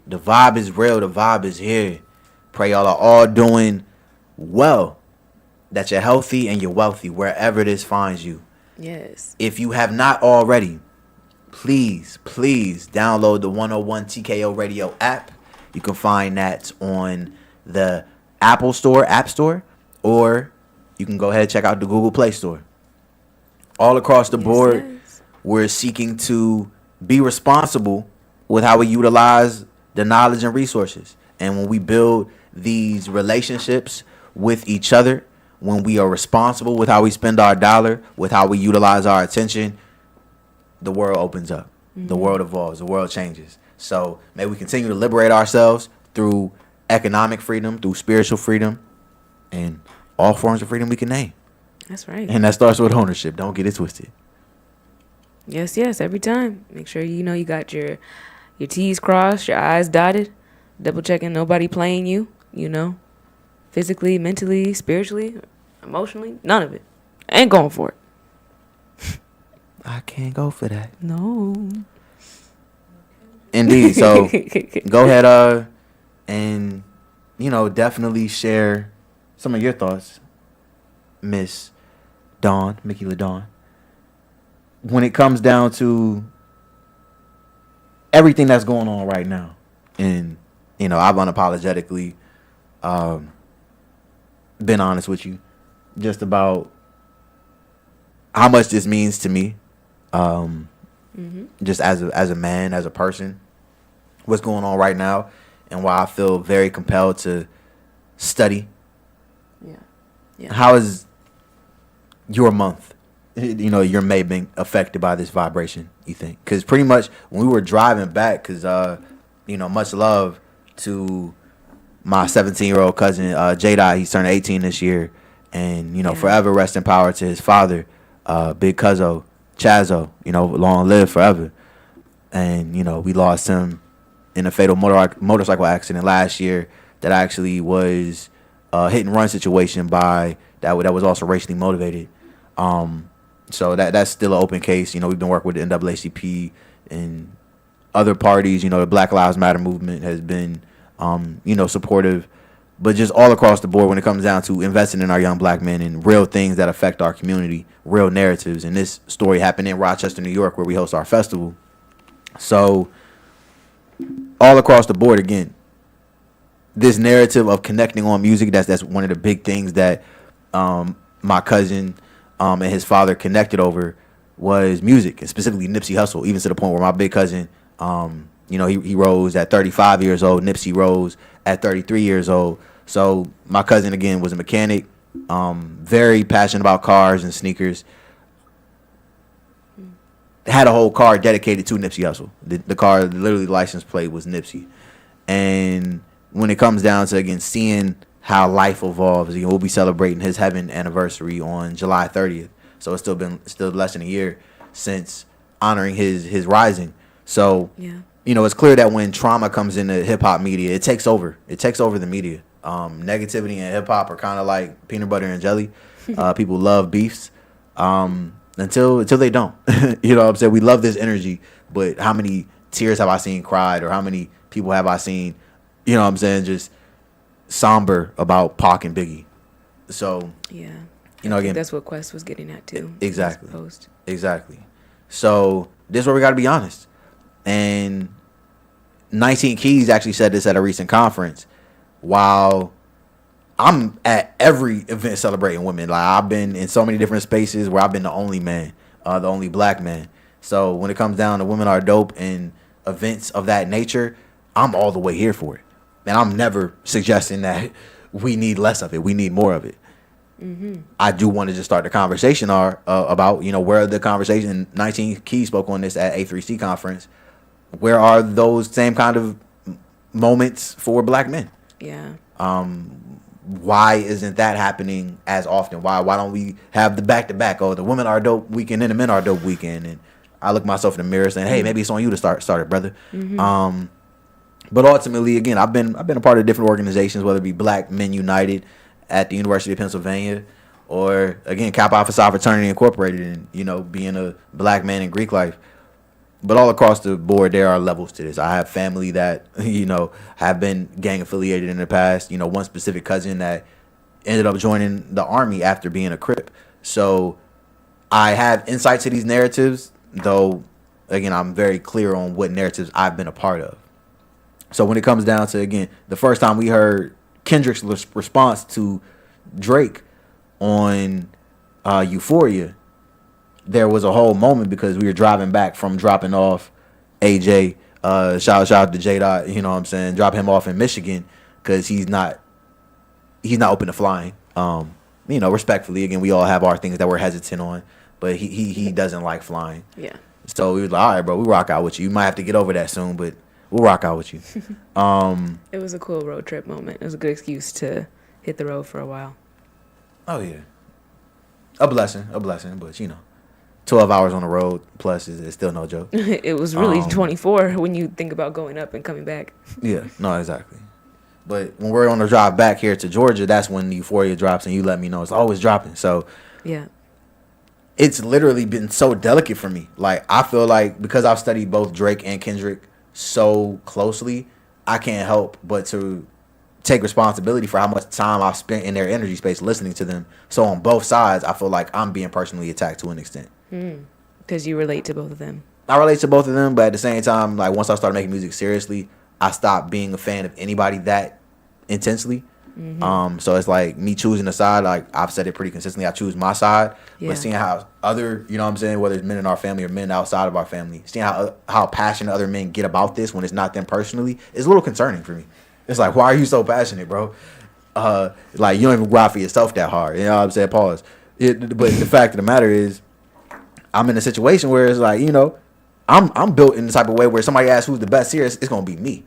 The vibe is real. The vibe is here. Pray y'all are all doing well. That you're healthy and you're wealthy wherever this finds you.
Yes.
If you have not already, please download the 101 TKO Radio app. You can find that on the App Store, or you can go ahead and check out the Google Play Store. All across the board,
yes.
We're seeking to be responsible with how we utilize the knowledge and resources. And when we build these relationships with each other, when we are responsible with how we spend our dollar, with how we utilize our attention, the world opens up. Mm-hmm. The world evolves. The world changes. So may we continue to liberate ourselves through economic freedom, through spiritual freedom, and all forms of freedom we can name.
That's right.
And that starts with ownership. Don't get it twisted.
Yes, every time. Make sure you got your T's crossed, your I's dotted, double checking nobody playing you, physically, mentally, spiritually, emotionally, none of it. I ain't going for it.
I can't go for that.
No.
Indeed. So go ahead and definitely share some of your thoughts, Miss Dawn, Mickey LaDawn. When it comes down to everything that's going on right now, and I've unapologetically been honest with you just about how much this means to me, just as a man, as a person, what's going on right now, and why I feel very compelled to study. Yeah. How is your month, your May being affected by this vibration, you think? Because pretty much when we were driving back, because, much love to my 17-year-old cousin, J-Dot. He's turning 18 this year. And, forever rest in power to his father, Big Cuzzo, Chazzo, long live forever. And, we lost him in a fatal motorcycle accident last year that actually was a hit-and-run situation that was also racially motivated. So that's still an open case. We've been working with the NAACP and other parties. The Black Lives Matter movement has been, supportive. But just all across the board when it comes down to investing in our young black men and real things that affect our community, real narratives. And this story happened in Rochester, New York, where we host our festival. So all across the board, again, this narrative of connecting on music, that's one of the big things that my cousin and his father connected over was music, and specifically Nipsey Hussle, even to the point where my big cousin, he rose at 35 years old. Nipsey rose at 33 years old. So my cousin, again, was a mechanic, very passionate about cars and sneakers. Had a whole car dedicated to Nipsey Hussle. The car, literally, the license plate was Nipsey. And when it comes down to, again, seeing how life evolves, we'll be celebrating his heaven anniversary on July 30th. So it's still less than a year since honoring his rising. So,
yeah.
It's clear that when trauma comes into hip hop media, it takes over. It takes over the media. Negativity and hip hop are kind of like peanut butter and jelly. People love beefs until they don't. You know what I'm saying? We love this energy, but how many tears have I seen cried, or how many people have I seen, just somber about Pac and Biggie? So,
yeah.
Again,
that's what Quest was getting at too.
Exactly. So this is where we got to be honest. And 19 Keys actually said this at a recent conference. While I'm at every event celebrating women, like I've been in so many different spaces where I've been the only man, the only black man. So when it comes down to women are dope and events of that nature, I'm all the way here for it. And I'm never suggesting that we need less of it. We need more of it. Mm-hmm. I do want to just start the conversation about, where the conversation, 19 Keys spoke on this at A3C conference. Where are those same kind of moments for black men?
Yeah.
Why isn't that happening as often? Why don't we have the back-to-back? Oh, the women are dope weekend and the men are dope weekend. And I look myself in the mirror saying, hey, maybe it's on you to start it, brother. Mm-hmm. But ultimately, again, I've been a part of different organizations, whether it be Black Men United at the University of Pennsylvania, or again, Kappa Alpha Psi Fraternity Incorporated, and being a black man in Greek life. But all across the board, there are levels to this. I have family that, have been gang affiliated in the past. One specific cousin that ended up joining the army after being a Crip. So I have insight to these narratives, though, again, I'm very clear on what narratives I've been a part of. So when it comes down to, again, the first time we heard Kendrick's response to Drake on Euphoria, there was a whole moment because we were driving back from dropping off AJ. Shout out to J Dot, you know what I'm saying? Drop him off in Michigan because he's not open to flying. Respectfully, again, we all have our things that we're hesitant on, but he doesn't like flying.
Yeah.
So we was like, all right, bro, we rock out with you. You might have to get over that soon, but we'll rock out with you.
It was a cool road trip moment. It was a good excuse to hit the road for a while.
Oh yeah, a blessing, but 12 hours on the road plus is still no joke.
It was really 24 when you think about going up and coming back.
Yeah, no, exactly. But when we're on the drive back here to Georgia, that's when Euphoria drops, and you let me know it's always dropping. So
yeah,
it's literally been so delicate for me. Like, I feel like because I've studied both Drake and Kendrick so closely, I can't help but to take responsibility for how much time I've spent in their energy space listening to them. So on both sides, I feel like I'm being personally attacked to an extent.
Because you relate to both of them.
I relate to both of them, but at the same time, like, once I started making music seriously, I stopped being a fan of anybody that intensely. So it's like me choosing a side. Like, I've said it pretty consistently, I choose my side.
Yeah.
But seeing how other, whether it's men in our family or men outside of our family, seeing how passionate other men get about this when it's not them personally is a little concerning for me. It's like, why are you so passionate, bro? Like, you don't even go out for yourself that hard. You know what I'm saying? Pause. But the fact of the matter is, I'm in a situation where it's like, I'm built in the type of way where somebody asks who's the best here, it's going to be me.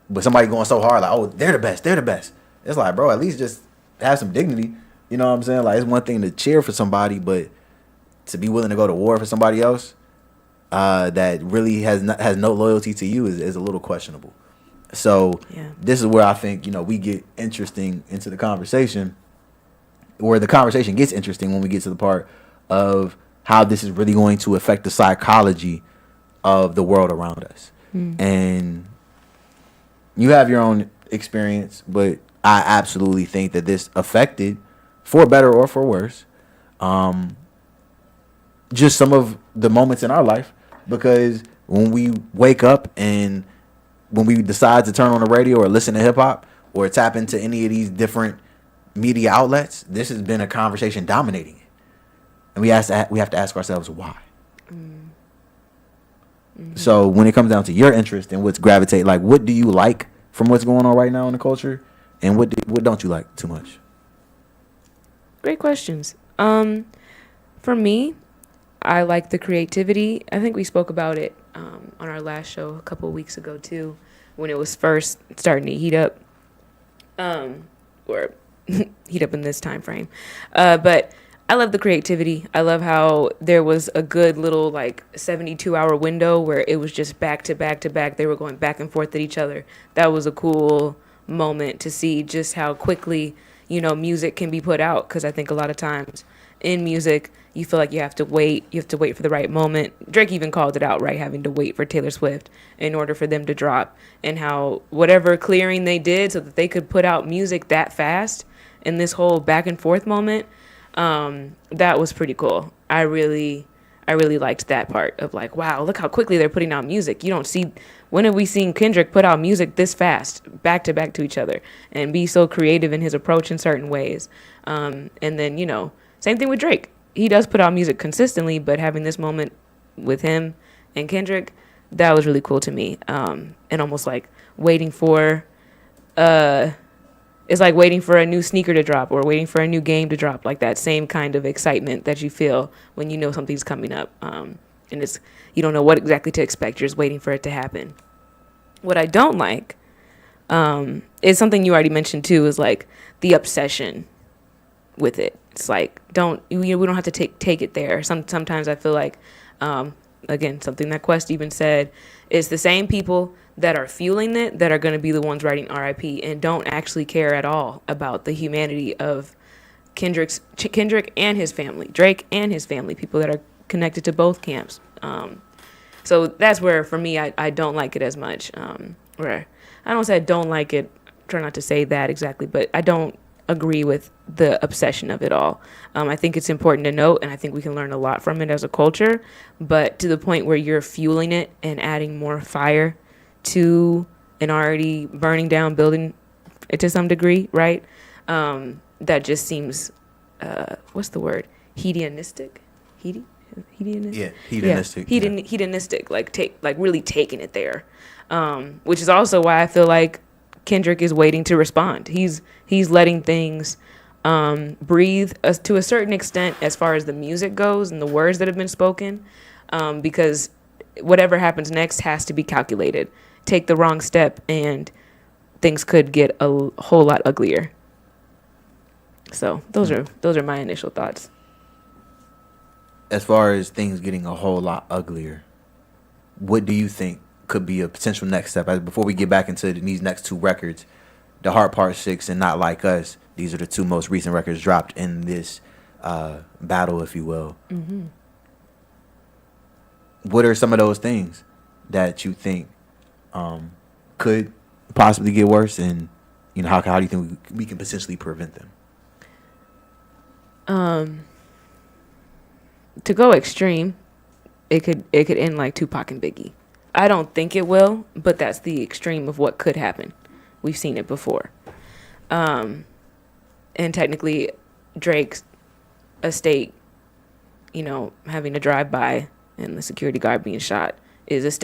But somebody going so hard, like, oh, they're the best. It's like, bro, at least just have some dignity. You know what I'm saying? Like, it's one thing to cheer for somebody, but to be willing to go to war for somebody else that really has no loyalty to you is a little questionable. So
yeah.
This is where I think, we get interesting into the conversation, where the conversation gets interesting when we get to the part of how this is really going to affect the psychology of the world around us. And you have your own experience, but I absolutely think that this affected, for better or for worse, just some of the moments in our life. Because when we wake up and when we decide to turn on the radio or listen to hip hop or tap into any of these different media outlets, this has been a conversation dominating it. And we have to ask ourselves why. So when it comes down to your interest and what's gravitate, like, what do you like from what's going on right now in the culture, and what don't you like too much?
Great questions. For me, I like the creativity. I think we spoke about it on our last show a couple of weeks ago too, when it was first starting to heat up, or heat up in this time frame. But I love the creativity. I love how there was a good little 72-hour window where it was just back to back to back. They were going back and forth at each other. That was a cool moment to see just how quickly, music can be put out. Because I think a lot of times in music, you feel like you have to wait. You have to wait for the right moment. Drake even called it out, right? Having to wait for Taylor Swift in order for them to drop. And how whatever clearing they did so that they could put out music that fast in this whole back and forth moment, that was pretty cool. I really liked that part of wow, look how quickly they're putting out music. You don't see, when have we seen Kendrick put out music this fast, back to back to each other, and be so creative in his approach in certain ways. And then, same thing with Drake. He does put out music consistently, but having this moment with him and Kendrick, that was really cool to me. And almost waiting for, it's like waiting for a new sneaker to drop or waiting for a new game to drop, like that same kind of excitement that you feel when you know something's coming up. And you don't know what exactly to expect. You're just waiting for it to happen. What I don't like is something you already mentioned too, is the obsession with it. It's we don't have to take it there. Sometimes I feel again, something that Quest even said, is the same people that are fueling it that are going to be the ones writing RIP and don't actually care at all about the humanity of Kendrick and his family, Drake and his family, people that are connected to both camps. So that's where, for me, I don't like it as much. Where I don't say I don't like it, try not to say that exactly, but I don't agree with the obsession of it all. I think it's important to note, and I think we can learn a lot from it as a culture, but to the point where you're fueling it and adding more fire to an already burning down building to some degree, right? That just seems, what's the word? Hedonistic? Hedonistic?
Yeah, hedonistic.
Yeah, hedonistic, like really taking it there. Which is also why I feel like Kendrick is waiting to respond. He's letting things breathe to a certain extent as far as the music goes and the words that have been spoken, because whatever happens next has to be calculated. Take the wrong step and things could get a whole lot uglier. So those are my initial thoughts.
As far as things getting a whole lot uglier, what do you think could be a potential next step? Before we get back into these next two records, The Heart Part 6 and Not Like Us, these are the two most recent records dropped in this battle, if you will. Mm-hmm. What are some of those things that you think could possibly get worse, and how do you think we can potentially prevent them?
To go extreme, it could end like Tupac and Biggie. I don't think it will, but that's the extreme of what could happen. We've seen it before. And technically, Drake's estate, having to drive by and the security guard being shot is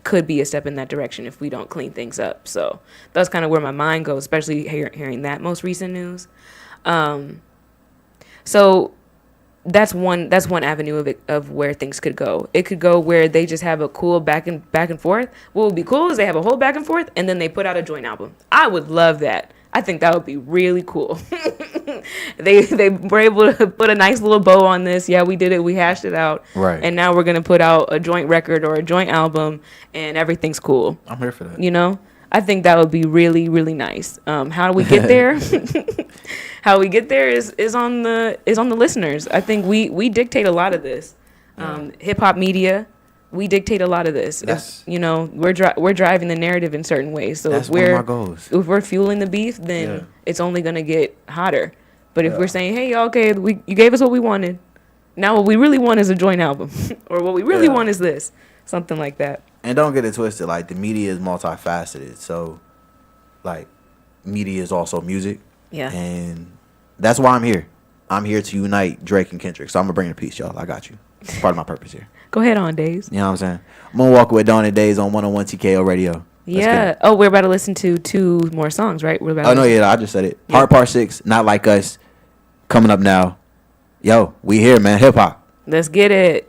could be a step in that direction if we don't clean things up. So that's kind of where my mind goes, especially hearing that most recent news. So that's one avenue of where things could go. It could go where they just have a cool back and forth. What would be cool is they have a whole back and forth and then they put out a joint album. I would love that. I think that would be really cool. They were able to put a nice little bow on this. Yeah, we did it. We hashed it out.
Right.
And now we're going to put out a joint record or a joint album and everything cool.
I'm here for that.
I think that would be really, really nice. How do we get there? How we get there is on the listeners. I think we dictate a lot of this. Hip hop media, we dictate a lot of this. We're driving the narrative in certain ways. So
that's one of my goals.
If we're fueling the beef, then it's only gonna get hotter. But if we're saying, hey, okay, you gave us what we wanted. Now what we really want is a joint album, or what we really want is this, something like that.
And don't get it twisted. Like, the media is multifaceted. So, like, media is also music.
Yeah.
And that's why I'm here. I'm here to unite Drake and Kendrick. So I'm gonna bring the peace, y'all. I got you. It's part of my purpose here.
Go ahead on, Daze.
You know what I'm saying? Moonwalking with Dawn Daze on 101 TKO Radio.
Yeah. Oh, we're about to listen to 2 more songs, right?
I just said it. Heart Part 6, Not Like Us, coming up now. Yo, we here, man. Hip hop.
Let's get it.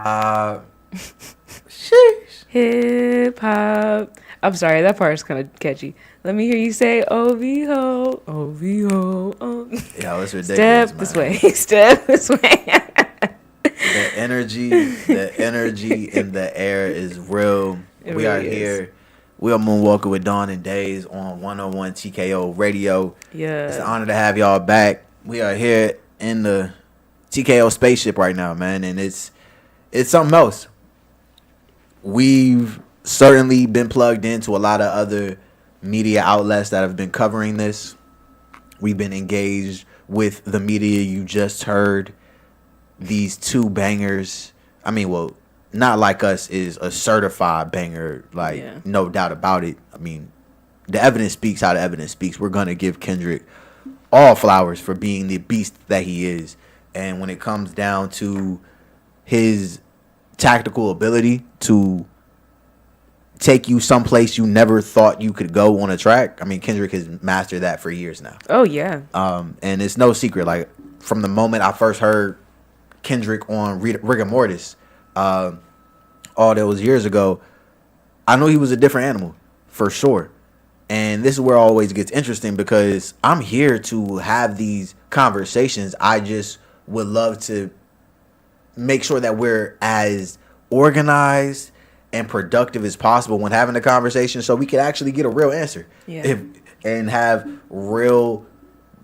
Sheesh.
Hip hop. I'm sorry, that part is kind of catchy. Let me hear you say OVO, OVO. Oh.
Yo, it's ridiculous,
Step
man.
this way, step this way.
The energy in the air is real.
It
We are
really is.
here. We are Moonwalking with Dawn Daze on 101 TKO Radio. It's an
Yeah.
honor to have y'all back. We are here in the TKO spaceship right now, man, and it's something else. We've certainly been plugged into a lot of other media outlets that have been covering this. We've been engaged with the media you just heard. These two bangers. I mean, well, Not Like Us is a certified banger, like,
Yeah.
no doubt about it. I mean, the evidence speaks how the evidence speaks. We're going to give Kendrick all flowers for being the beast that he is. And when it comes down to his tactical ability to take you someplace you never thought you could go on a track, I mean, Kendrick has mastered that for years now.
Oh yeah.
And it's no secret. Like, from the moment I first heard Kendrick on Rigor Mortis, all those years ago, I knew he was a different animal, for sure. And this is where it always gets interesting, because I'm here to have these conversations. I just would love to make sure that we're as organized and productive as possible when having a conversation, so we can actually get a real answer.
Yeah.
And have real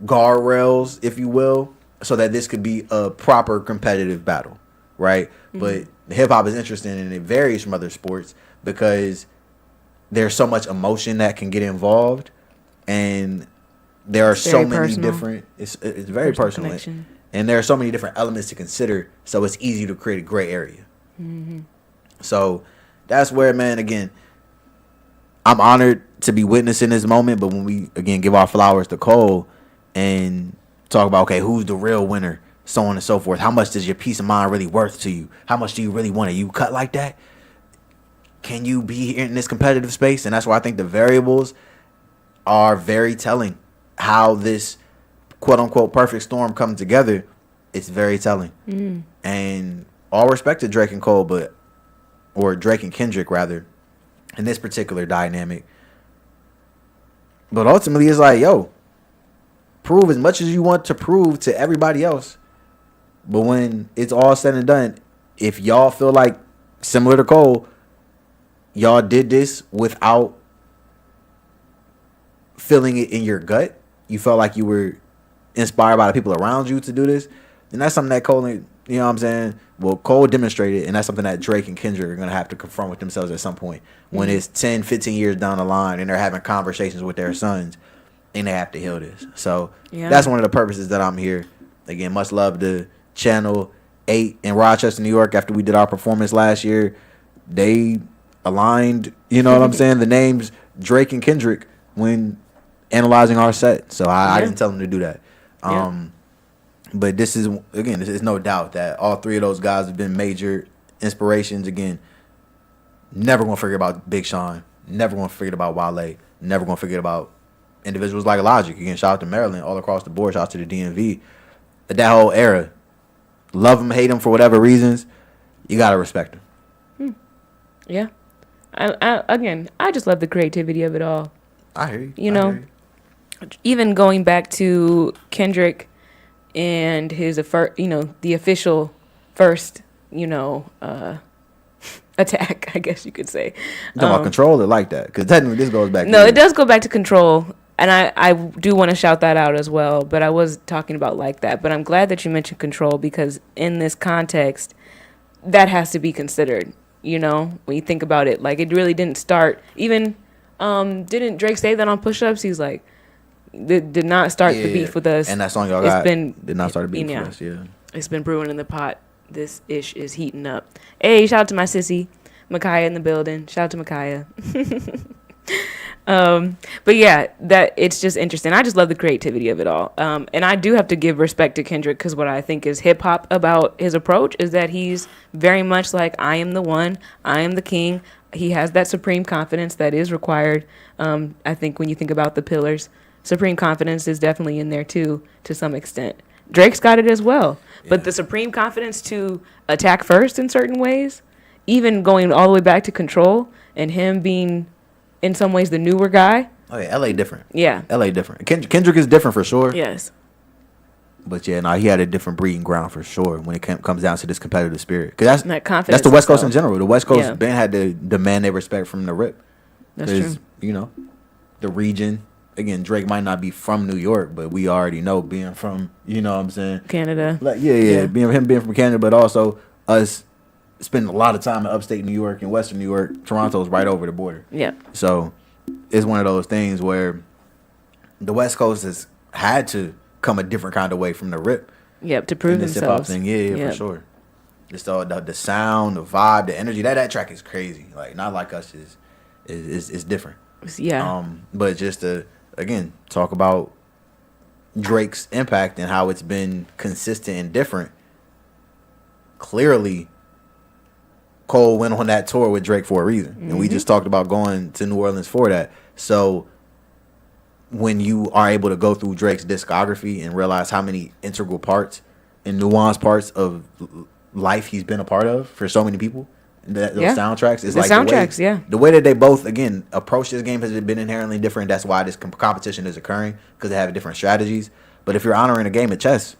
guardrails, if you will, so that this could be a proper competitive battle, right? But hip hop is interesting, and it varies from other sports because there's so much emotion that can get involved, and there are so
very
many
personal.
different. It's very personal,
connection.
and there are so many different elements to consider. So it's easy to create a gray area. So that's where, man. Again, I'm honored to be witnessing this moment. But when we again give our flowers to Cole and talk about, okay, who's the real winner, so on and so forth. How much does your peace of mind really worth to you? How much do you really want it? You cut like that? Can you be in this competitive space? And that's why I think the variables are very telling. How this quote unquote perfect storm comes together, it's very telling. And all respect to Drake and Cole, or Drake and Kendrick rather, in this particular dynamic. But ultimately, it's like, yo, prove as much as you want to prove to everybody else. But when it's all said and done, if y'all feel like, similar to Cole, y'all did this without feeling it in your gut, you felt like you were inspired by the people around you to do this, then that's something that Cole, you know what I'm saying? Well, Cole demonstrated, and that's something that Drake and Kendrick are going to have to confront with themselves at some point. When it's 10, 15 years down the line and they're having conversations with their sons, and they have to heal this. So that's one of the purposes that I'm here. Again, much love to Channel 8 in Rochester, New York. After we did our performance last year, they aligned, you know what I'm saying, the names Drake and Kendrick when analyzing our set. So I didn't tell them to do that. But this is no doubt that all three of those guys have been major inspirations. Again, never going to forget about Big Sean. Never going to forget about Wale. Never going to forget about individuals like Logic. Again, shout out to Maryland all across the board. Shout out to the DMV. That whole era. Love them, hate them for whatever reasons. You got to respect them.
Yeah. I just love the creativity of it all.
I hear you.
You know, even going back to Kendrick and his, the official first, attack, I guess you could say.
You talking about Control or like that? Because technically this goes back.
No, it does go back to Control. And I do want to shout that out as well. But I was talking about Like That. But I'm glad that you mentioned Control, because in this context, that has to be considered. When you think about it, like, it really didn't start. Even didn't Drake say that on Push Ups? He's like, did not start the beef with us.
And that song y'all got did not start the beef with us. Yeah, it's
been brewing in the pot. This ish is heating up. Hey, shout out to my sissy, Micaiah in the building. Shout out to Micaiah. But yeah, that it's just interesting. I just love the creativity of it all. And I do have to give respect to Kendrick, because what I think is hip hop about his approach is that he's very much like, I am the one, I am the king. He has that supreme confidence that is required. I think when you think about the pillars, supreme confidence is definitely in there too, to some extent. Drake's got it as well. But
Yeah.
the supreme confidence to attack first in certain ways, even going all the way back to Control and him being in some ways the newer guy.
Oh yeah, LA different.
Yeah.
LA different. Kendrick is different for sure.
Yes.
But yeah, no, he had a different breeding ground for sure when it comes down to this competitive spirit. Because
And that confidence
that's the West Coast in
itself.
general. The West Coast
Yeah.
been had to demand their respect from the rip.
That's
'Cause,
true.
you know, the region. Again, Drake might not be from New York, but we already know being from, you know what I'm saying?
Canada.
Like being from Canada, but also us spending a lot of time in upstate New York and Western New York. Toronto's right over the border.
Yeah.
So it's one of those things where the West Coast has had to come a different kind of way from the rip.
Yep. To
In
prove
this hip hop
themselves.
thing, yeah,
Yep.
for sure. Just all the sound, the vibe, the energy. That track is crazy. Like Not Like Us is different.
Yeah.
But just to again talk about Drake's impact and how it's been consistent and different. Clearly, Cole went on that tour with Drake for a reason, and we just talked about going to New Orleans for that. So when you are able to go through Drake's discography and realize how many integral parts and nuanced parts of life he's been a part of for so many people, those
Yeah.
soundtracks is
The
like
soundtracks,
the way,
yeah.
the way that they both again approach this game has been inherently different. That's why this competition is occurring, because they have different strategies. But if you're honoring a game of chess,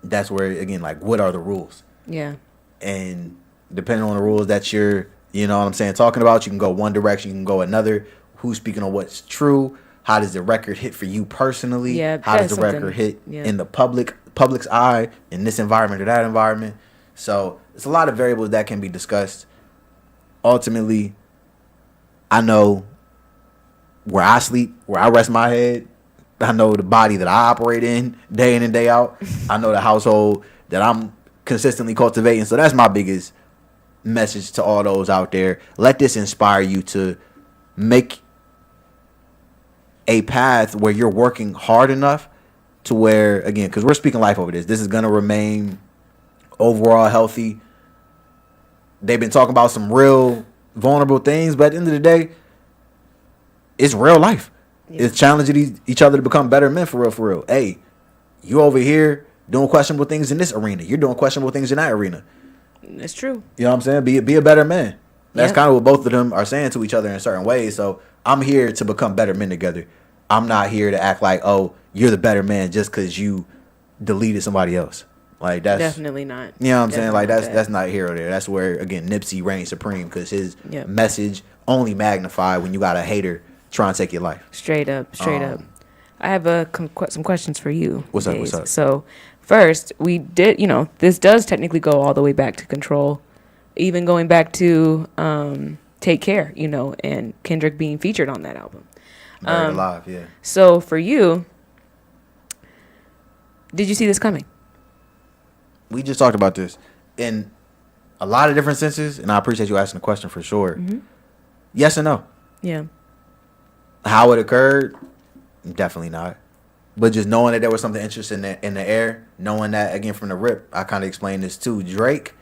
that's where again, like, what are the rules?
Yeah.
And depending on the rules that you're, you know what I'm saying, talking about, you can go one direction, you can go another. Who's speaking on what's true? How does the record hit for you personally?
Yeah,
How does
that's
the record
something-
hit
yeah.
in the public's eye, in this environment or that environment? So it's a lot of variables that can be discussed. Ultimately, I know where I sleep, where I rest my head. I know the body that I operate in day in and day out. I know the household that I'm consistently cultivating. So that's my biggest message to all those out there. Let this inspire you to make a path where you're working hard enough to where, again, because we're speaking life over this. This is going to remain overall healthy. They've been talking about some real vulnerable things, but at the end of the day, it's real life.
Yeah.
It's challenging each other to become better men for real, for real. Hey, you over here doing questionable things in this arena. You're doing questionable things in that arena.
It's true.
You know what I'm saying? Be a better man. That's
Yep.
kind of what both of them are saying to each other in certain ways. So I'm here to become better men together. I'm not here to act like, oh, you're the better man just because you deleted somebody else. Like that's
Definitely not.
You know what I'm saying? Like
Definitely
that's not here or there. That's where again Nipsey reigns supreme because his
Yep.
message only magnified when you got a hater trying to take your life.
Straight up. I have some questions for you.
What's up,
Daze.
what's up?
So, first, we did, this does technically go all the way back to Control, even going back to Take Care, and Kendrick being featured on that album.
Buried alive, yeah.
So, for you, did you see this coming?
We just talked about this in a lot of different senses, and I appreciate you asking the question for sure.
Mm-hmm.
Yes and no.
Yeah.
How it occurred, definitely not. But just knowing that there was something interesting in the air, knowing that, again, from the rip, I kind of explained this too. Drake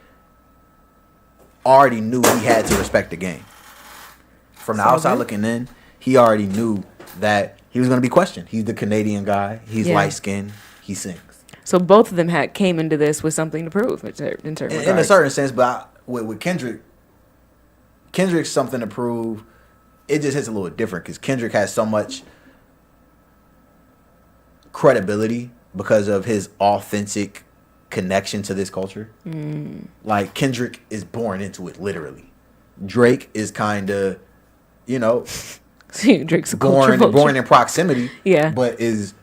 already knew he had to respect the game. From the
So
outside
good.
looking in, he already knew that he was going to be questioned. He's the Canadian guy. He's
Yeah.
light-skinned. He sings.
So, both of them came into this with something to prove in certain
In a
regards.
certain sense, but with Kendrick's something to prove. It just hits a little different because Kendrick has so much credibility because of his authentic connection to this culture. Like Kendrick is born into it, literally. Drake is kind of,
Drake's a culture
born
vulture.
in proximity.
Yeah.
But is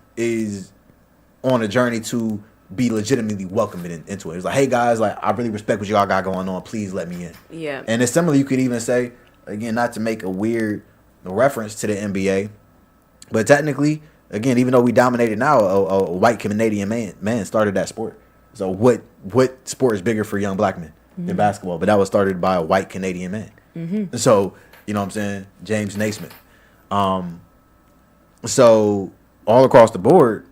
on a journey to be legitimately welcomed into it. It's like, hey guys, like I really respect what y'all got going on. Please let me in.
Yeah.
And it's similar. You could even say, again, not to make a weird reference to the NBA, but technically, again, even though we dominated now, a white Canadian man started that sport. So what sport is bigger for young black men than basketball? But that was started by a white Canadian man. Mm-hmm. So, you know what I'm saying? James Naismith. So all across the board,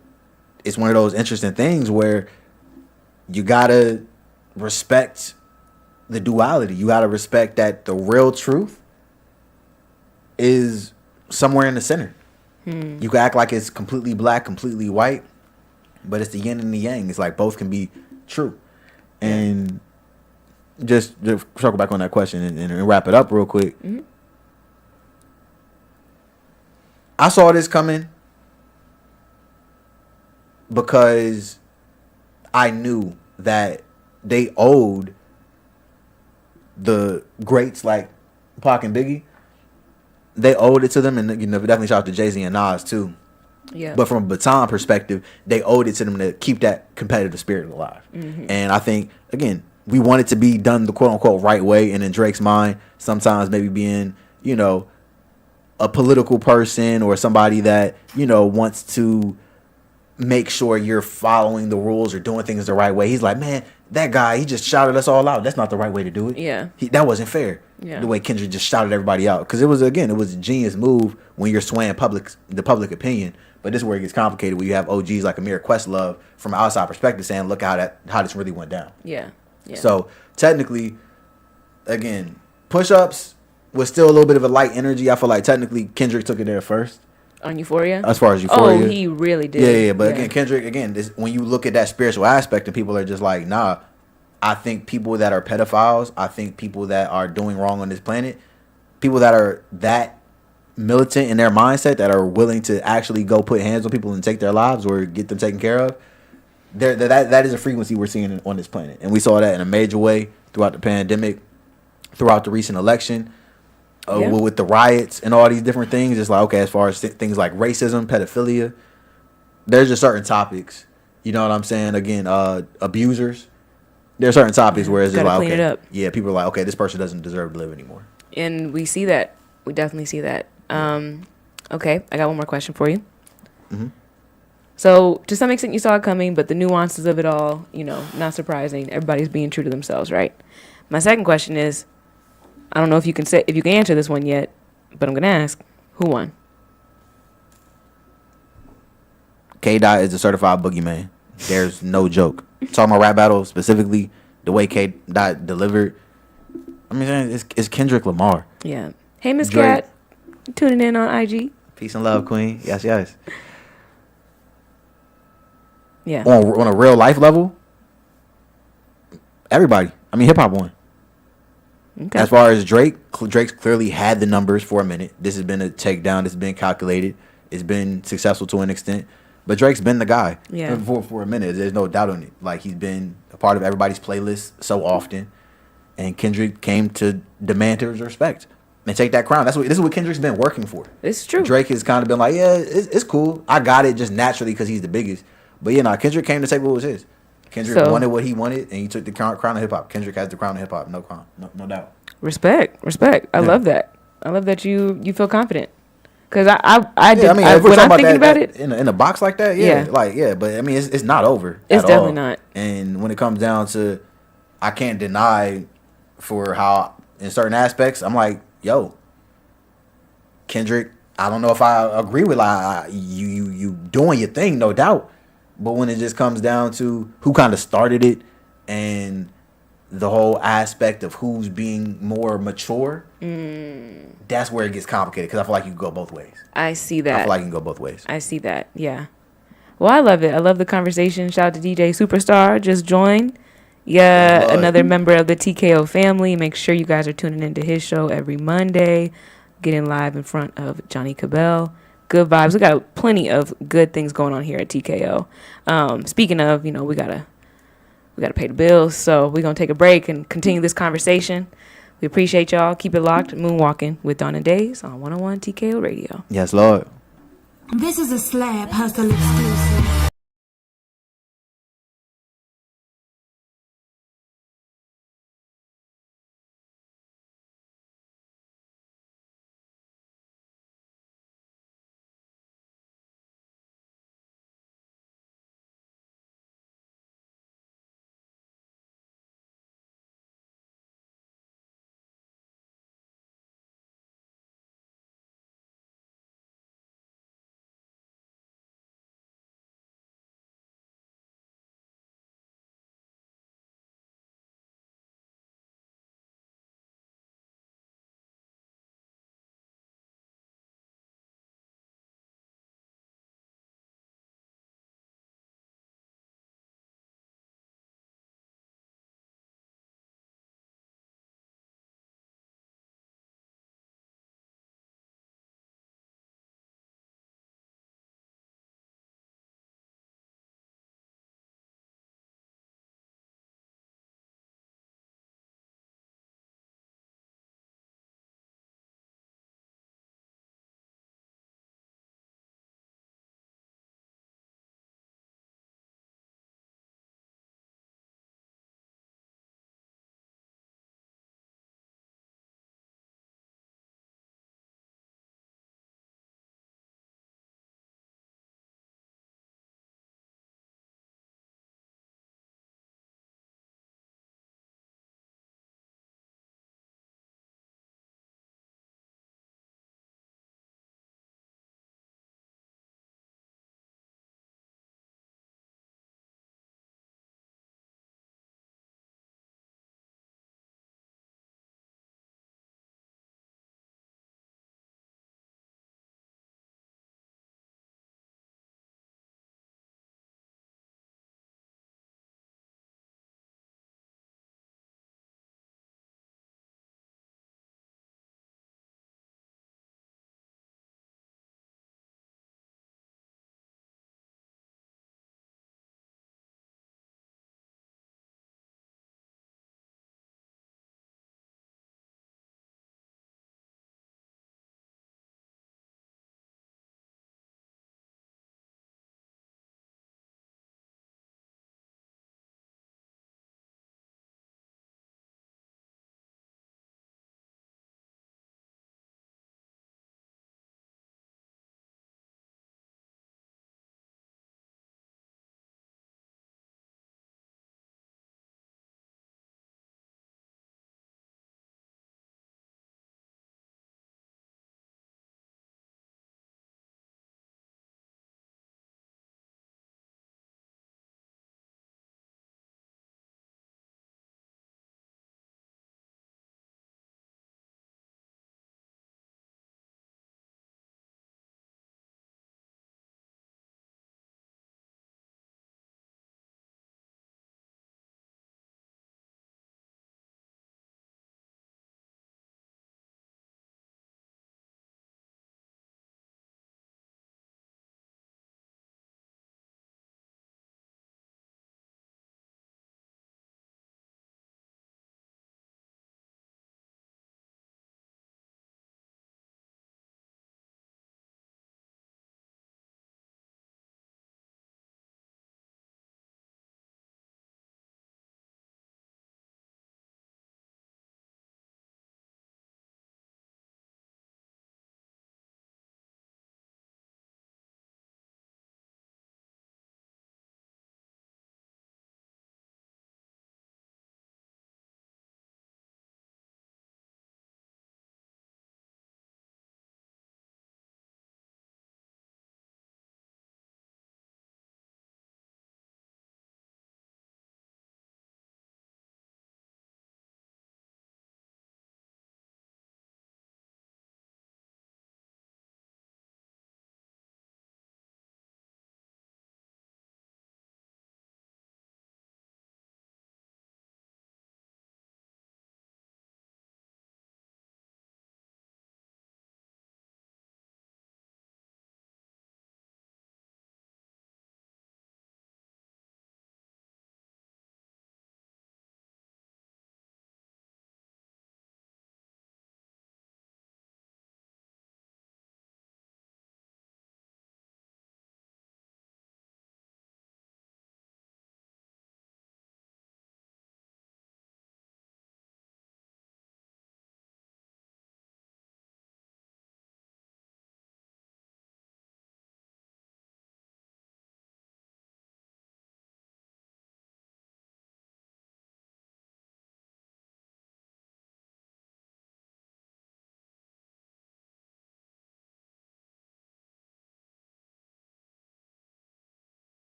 it's one of those interesting things where you gotta respect the duality. You gotta respect that the real truth is somewhere in the center. You can act like it's completely black, completely white, but it's the yin and the yang. It's like both can be true. And just circle back on that question and wrap it up real quick.
Mm-hmm.
I saw this coming because I knew that they owed the greats like Pac and Biggie. They owed it to them, and definitely shout out to Jay-Z and Nas too.
Yeah.
But from a baton perspective, they owed it to them to keep that competitive spirit alive.
Mm-hmm.
And I think, again, we want it to be done the quote-unquote right way. And in Drake's mind, sometimes maybe being, a political person or somebody that, wants to make sure you're following the rules or doing things the right way. He's like, man, that guy, he just shouted us all out. That's not the right way to do it.
Yeah.
That wasn't fair.
Yeah.
The way Kendrick just shouted everybody out. Because it was a genius move when you're swaying the public opinion. But this is where it gets complicated, where you have OGs like Amir Questlove from an outside perspective saying, look how this really went down.
Yeah.
So technically, again, push-ups was still a little bit of a light energy. I feel like technically Kendrick took it there first.
On Euphoria?
As far as Euphoria.
Oh, he really did.
Yeah. But again, Kendrick, when you look at that spiritual aspect and people are just like, nah, I think people that are pedophiles, I think people that are doing wrong on this planet, people that are that militant in their mindset, that are willing to actually go put hands on people and take their lives or get them taken care of, that is a frequency we're seeing on this planet. And we saw that in a major way throughout the pandemic, throughout the recent election, with the riots and all these different things. It's like, okay, as far as things like racism, pedophilia, there's just certain topics, you know what I'm saying? Again, abusers. There are certain topics where it's just like, okay, yeah, people are like, okay, this person doesn't deserve to live anymore.
And we see that. We definitely see that. Okay, I got one more question for you.
Mm-hmm.
So, to some extent, you saw it coming, but the nuances of it all, not surprising. Everybody's being true to themselves, right? My second question is, I don't know if you can answer this one yet, but I'm gonna ask, who won?
K-Dot is a certified boogeyman. There's no joke. Talking about rap battle specifically, the way K-Dot delivered. I mean, it's Kendrick Lamar.
Yeah. Hey, Miss Cat, tuning in on IG.
Peace and love, Queen. Yes.
Yeah.
On a real life level, everybody. I mean, hip hop won. Okay. As far as Drake's clearly had the numbers for a minute. This has been a takedown. This has been calculated. It's been successful to an extent. But Drake's been the guy for a minute. There's no doubt on it. Like, he's been a part of everybody's playlist so often. And Kendrick came to demand his respect and take that crown. This is what Kendrick's been working for.
It's true.
Drake has kind of been like, yeah, it's cool. I got it just naturally because he's the biggest. But Kendrick came to take what was his. Kendrick wanted what he wanted, and he took the crown of hip hop. Kendrick has the crown of hip hop, no doubt.
Respect. I love that. I love that you feel confident. Because I did.
I mean,
when I'm thinking about it
in a box like that, but I mean, it's not over.
It's definitely not.
And when it comes down to, I can't deny for how in certain aspects, I'm like, yo, Kendrick, I don't know if I agree with you doing your thing, no doubt. But when it just comes down to who kind of started it and the whole aspect of who's being more mature, that's where it gets complicated because I feel like you can go both ways.
I see that.
I feel like you can go both ways.
I see that, yeah. Well, I love it. I love the conversation. Shout out to DJ Superstar, just joined. Yeah, another member of the TKO family. Make sure you guys are tuning into his show every Monday, getting live in front of Johnny Cabell. Good vibes. We got plenty of good things going on here at TKO. Speaking of, we gotta pay the bills, so we're gonna take a break and continue this conversation. We appreciate y'all. Keep it locked. Moonwalking with Dawn Daze on 101 TKO Radio.
Yes, Lord.
This is a Slab Hustle exclusive.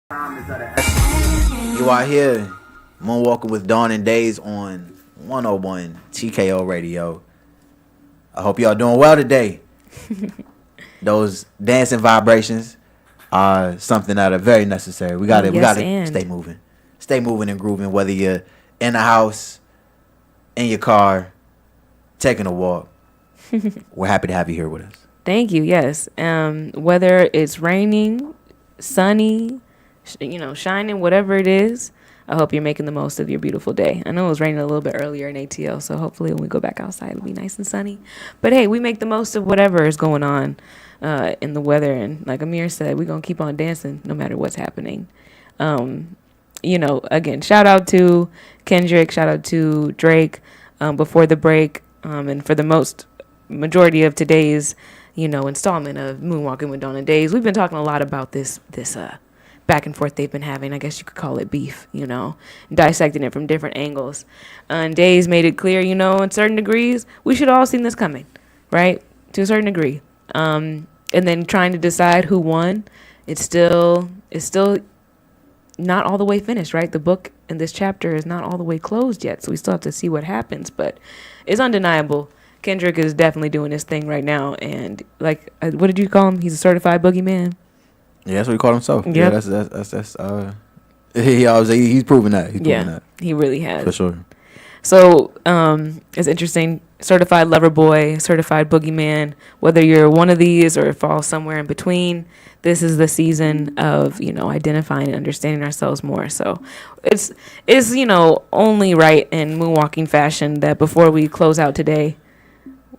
You are here, Moonwalking with Dawn Daze on 101 TKO Radio. I hope y'all doing well today. Those dancing vibrations are something that are very necessary. We gotta stay moving and grooving. Whether you're in the house, in your car, taking a walk, we're happy to have you here with us.
Thank you. Yes. Whether it's raining, sunny, shining, whatever it is, I hope you're making the most of your beautiful day. I know it was raining a little bit earlier in ATL, so hopefully when we go back outside, it'll be nice and sunny. But hey, we make the most of whatever is going on in the weather. And like Amir said, we're going to keep on dancing no matter what's happening. Again, shout out to Kendrick, shout out to Drake before the break. And for the majority of today's, installment of Moonwalking with Dawn Daze, we've been talking a lot about this back and forth they've been having. I guess you could call it beef, dissecting it from different angles. And Daze made it clear, in certain degrees, we should all seen this coming, right? To a certain degree. And then trying to decide who won, it's still not all the way finished, right? The book in this chapter is not all the way closed yet, so we still have to see what happens. But it's undeniable. Kendrick is definitely doing his thing right now, and what did you call him? He's a certified boogeyman. Yeah,
that's what he called himself.
Yep.
Yeah, that's he's proven that. He's proven that.
He really has.
For sure.
So it's interesting. Certified lover boy, certified boogeyman. Whether you're one of these or fall somewhere in between, this is the season of identifying and understanding ourselves more. So it's only right in Moonwalking fashion that before we close out today,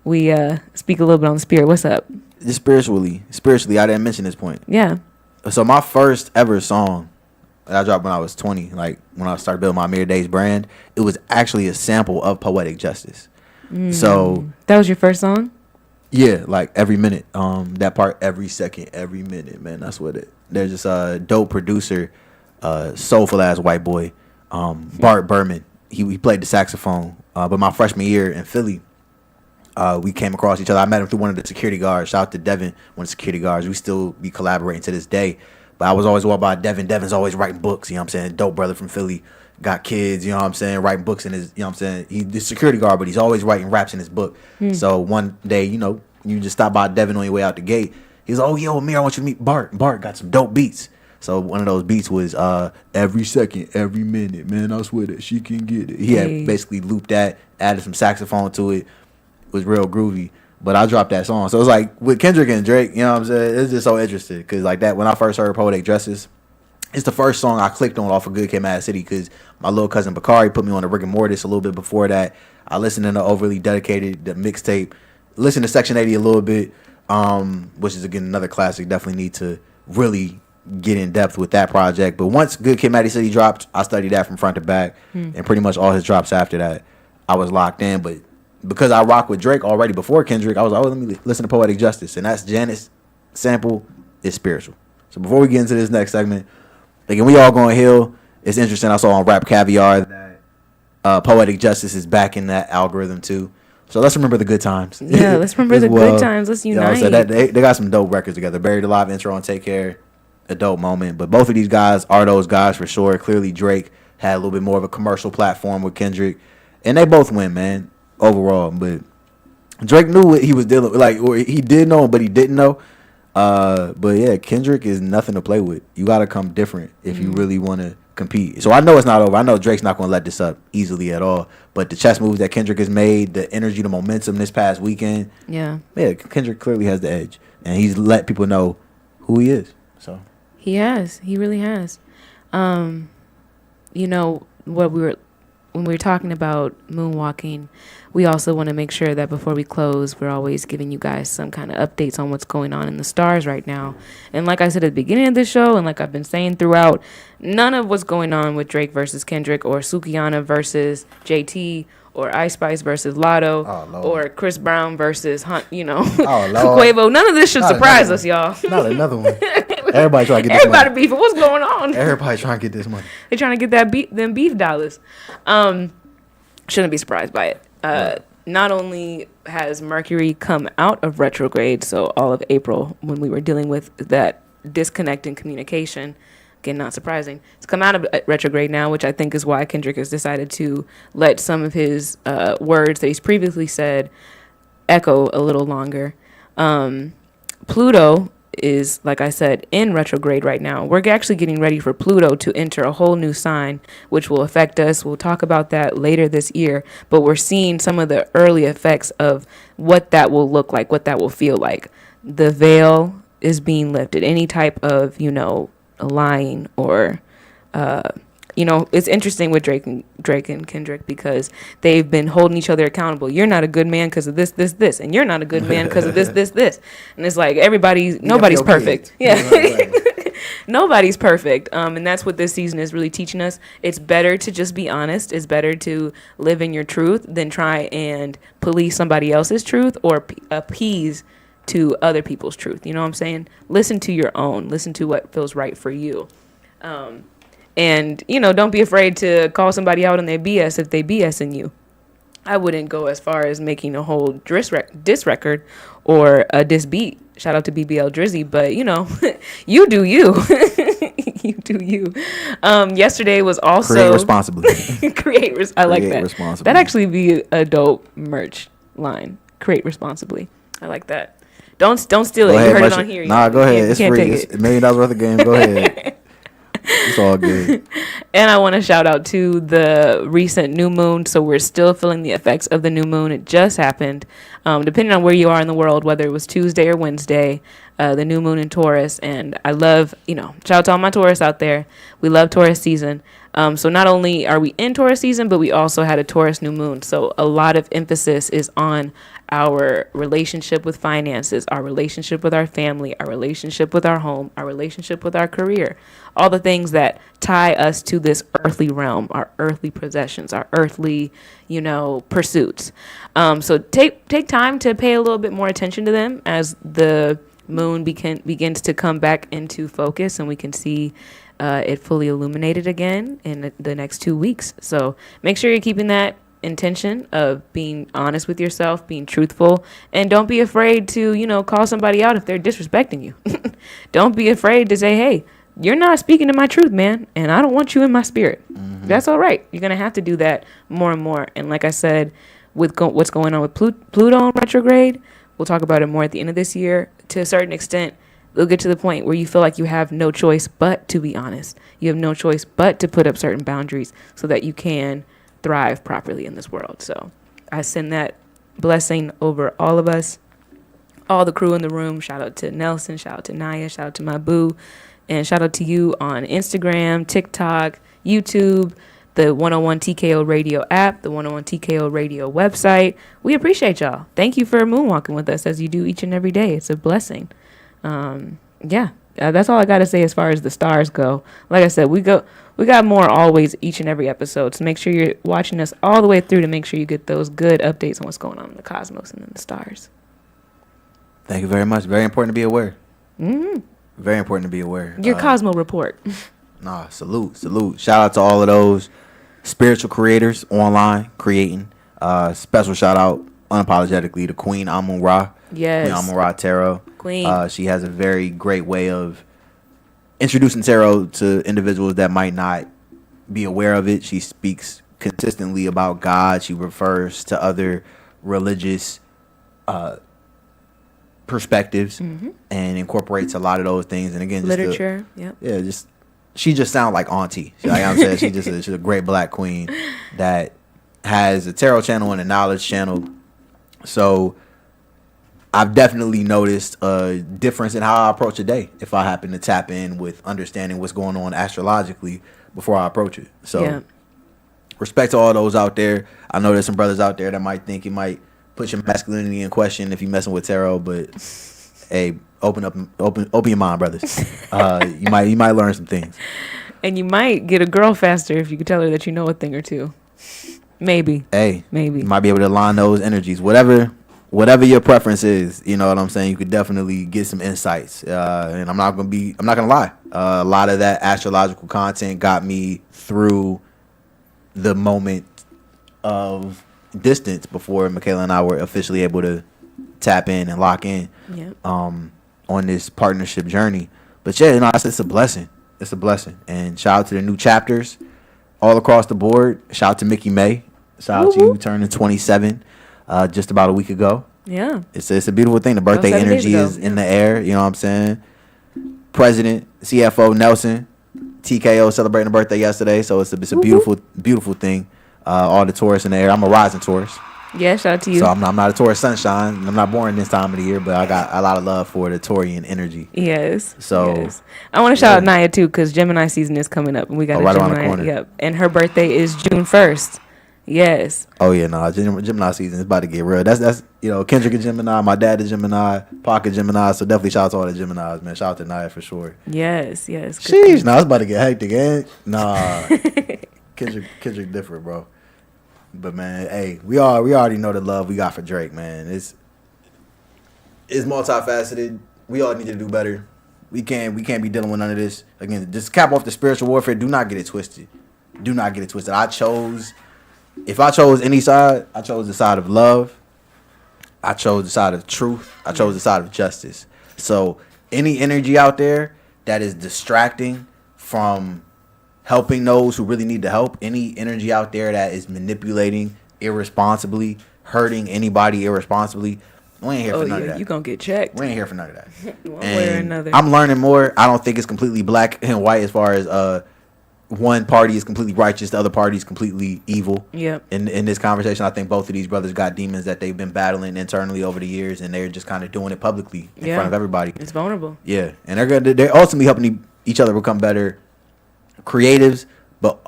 we speak a little bit on the spirit. What's up?
Just spiritually, I didn't mention this point.
Yeah. So
my first ever song that I dropped when I was 20, like when I started building my Mere Days brand, it was actually a sample of Poetic Justice. So
that was your first song?
Yeah, like every minute. That part, every second, every minute, man. That's what it. There's this dope producer, soulful ass white boy, Bart Berman. He played the saxophone. But my freshman year in Philly, we came across each other. I met him through one of the security guards. Shout out to Devin, one of the security guards. We still be collaborating to this day. But I was always walking by Devin. Devin's always writing books, I'm saying? Dope brother from Philly. Got kids, I'm saying? Writing books in his, I'm saying? He's the security guard, but he's always writing raps in his book. So one day, you just stop by Devin on your way out the gate. He's like, oh, yo, Amir, I want you to meet Bart. Bart got some dope beats. So one of those beats was every second, every minute, man, I swear that she can get it. He had basically looped that, added some saxophone to it. It was real groovy. But I dropped that song. So it's like with Kendrick and Drake, what I'm saying? It's just so interesting. Because like that, when I first heard Poetic Justice, it's the first song I clicked on off of Good Kid, Mad City, because my little cousin Bakari put me on the Rick and Mortis a little bit before that. I listened to the Overly Dedicated, the mixtape. Listened to Section 80 a little bit, which is, again, another classic. Definitely need to really get in depth with that project. But once Good Kid, Mad City dropped, I studied that from front to back. And pretty much all his drops after that, I was locked in. But because I rock with Drake already before Kendrick, I was like, oh, let me listen to Poetic Justice. And that's Janet's sample is spiritual. So before we get into this next segment, again, we all going to heal. It's interesting. I saw on Rap Caviar that Poetic Justice is back in that algorithm too. So let's remember the good times.
Yeah, let's remember the good times. Let's unite.
So they got some dope records together. Buried Alive intro and Take Care, a dope moment. But both of these guys are those guys for sure. Clearly Drake had a little bit more of a commercial platform with Kendrick. And they both win, man, overall. But Drake knew what he was dealing with. Or he did know, but he didn't know. But yeah, Kendrick is nothing to play with. You got to come different if you really want to compete. So I know it's not over. I know Drake's not going to let this up easily at all. But the chess moves that Kendrick has made, the energy, the momentum this past weekend. Yeah, Kendrick clearly has the edge. And he's let people know who he is. So
he has. He really has. When we were talking about Moonwalking, we also want to make sure that before we close, we're always giving you guys some kind of updates on what's going on in the stars right now. And like I said at the beginning of the show, and like I've been saying throughout, none of what's going on with Drake versus Kendrick or Sukihana versus JT or Ice Spice versus Lotto or Chris Brown versus Quavo. None of this should surprise us, y'all.
Not another one. Everybody trying to get this
Everybody money. Beefing. What's going on?
Everybody trying to get this money.
They're trying to get them beef dollars. Shouldn't be surprised by it. Not only has Mercury come out of retrograde, so all of April when we were dealing with that disconnect in communication, Again, not surprising. It's come out of retrograde now, which I think is why Kendrick has decided to let some of his words that he's previously said echo a little longer. Pluto is, like I said, in retrograde right now. We're actually getting ready for Pluto to enter a whole new sign, which will affect us. We'll talk about that later this year, but we're seeing some of the early effects of what that will look like, what that will feel like. The veil is being lifted. Any type of, lying or, it's interesting with Drake and Kendrick because they've been holding each other accountable. You're not a good man because of this, this, and you're not a good man because of this. And it's like nobody's perfect. Yeah. Nobody's perfect. And that's what this season is really teaching us. It's better to just be honest. It's better to live in your truth than try and police somebody else's truth or appease to other people's truth. You know what I'm saying? Listen to your own. Listen to what feels right for you. And, don't be afraid to call somebody out on their BS if they BSing you. I wouldn't go as far as making a whole diss record or a diss beat. Shout out to BBL Drizzy, but, you do you. You do you. Yesterday was also...
Create responsibly.
I like that.
Responsibly.
That'd actually be a dope merch line. Create responsibly. I like that. Don't steal it. You heard it on here.
Nah, go ahead. It's free.
It's
$1 million worth of game. Go ahead. It's all good.
And I want to shout out to the recent new moon. So we're still feeling the effects of the new moon. It just happened. Depending on where you are in the world, whether it was Tuesday or Wednesday, the new moon in Taurus. And I love, shout out to all my Taurus out there. We love Taurus season. So not only are we in Taurus season, but we also had a Taurus new moon. So a lot of emphasis is on our relationship with finances, our relationship with our family, our relationship with our home, our relationship with our career, all the things that tie us to this earthly realm, our earthly possessions, our earthly, pursuits. So take time to pay a little bit more attention to them as the moon begins to come back into focus and we can see it fully illuminated again in the next 2 weeks. So make sure you're keeping that intention of being honest with yourself, being truthful, and don't be afraid to, call somebody out if they're disrespecting you. Don't be afraid to say, hey, you're not speaking to my truth, man, and I don't want you in my spirit. Mm-hmm. That's all right. You're going to have to do that more and more. And like I said, with what's going on with Pluto in retrograde, we'll talk about it more at the end of this year. To a certain extent, it'll get to the point where you feel like you have no choice but to be honest. You have no choice but to put up certain boundaries so that you can thrive properly in this world. So I send that blessing over all of us, all the crew in the room. Shout out to Nelson, shout out to Naya, shout out to my boo, and shout out to you on Instagram, TikTok, YouTube, the 101 TKO Radio app, the 101 TKO Radio website. We appreciate y'all. Thank you for moonwalking with us as you do each and every day. It's a blessing. That's all I got to say as far as the stars go. Like I said, we got more always each and every episode. So make sure you're watching us all the way through to make sure you get those good updates on what's going on in the cosmos and in the stars.
Thank you very much. Very important to be aware.
Mm-hmm.
Very important to be aware.
Your Cosmo report.
Salute. Shout out to all of those spiritual creators online creating. Special shout out unapologetically to Queen Amun-Ra.
Yes.
Queen Amun-Ra Tarot.
Queen.
She has a very great way of introducing tarot to individuals that might not be aware of it. She speaks consistently about God. She refers to other religious perspectives and incorporates a lot of those things. And again, just
literature.
She just sounds like auntie. Like I'm saying, she's a great black queen that has a tarot channel and a knowledge channel. So I've definitely noticed a difference in how I approach a day if I happen to tap in with understanding what's going on astrologically before I approach it. So respect to all those out there. I know there's some brothers out there that might think it might put your masculinity in question if you're messing with tarot, but hey, open your mind, brothers. You might learn some things.
And you might get a girl faster if you could tell her that you know a thing or two. Maybe.
You might be able to align those energies. Whatever your preference is, you know what I'm saying? You could definitely get some insights. And I'm not gonna lie. A lot of that astrological content got me through the moment of distance before Michaela and I were officially able to tap in and lock in on this partnership journey. But yeah, it's a blessing. It's a blessing. And shout out to the new chapters all across the board. Shout out to Mickey May. Shout out to you turning 27 just about a week ago.
Yeah.
It's a beautiful thing. The birthday
7 days
energy
ago.
is in the air. You know what I'm saying? President, CFO Nelson, TKO celebrating a birthday yesterday. So it's a beautiful thing. All the Taurus in the air. I'm a rising Taurus.
Yeah, shout out to you.
So I'm not a Taurus sunshine. I'm not born this time of the year, but I got a lot of love for the Taurian energy.
Yes.
So
yes. I want to shout out Naya too, because Gemini season is coming up, and we got a
right around the
Gemini.
corner.
Yep, and her birthday is June 1st. Yes.
Oh yeah, no, Gemini season is about to get real. That's Kendrick a Gemini, my dad is Gemini, Pac a Gemini. So definitely shout out to all the Geminis, man. Shout out to Naya for sure.
Yes. Good
Sheesh, nah, it's about to get hectic, eh? Nah, Kendrick different, bro. But man, hey, we already know the love we got for Drake, man. It's multifaceted. We all need to do better. We can't be dealing with none of this. Again, just cap off the spiritual warfare. Do not get it twisted. If I chose any side, I chose the side of love. I chose the side of truth. I chose the side of justice. So any energy out there that is distracting from helping those who really need the help, any energy out there that is manipulating irresponsibly, hurting anybody irresponsibly, we ain't here for none of that.
You gonna get checked.
We ain't here for none of that.
One way or another.
I'm learning more. I don't think it's completely black and white as far as one party is completely righteous, the other party is completely evil.
Yep.
In this conversation, I think both of these brothers got demons that they've been battling internally over the years, and they're just kind of doing it publicly in front of everybody.
It's vulnerable.
Yeah, and they're ultimately helping each other become better creatives, but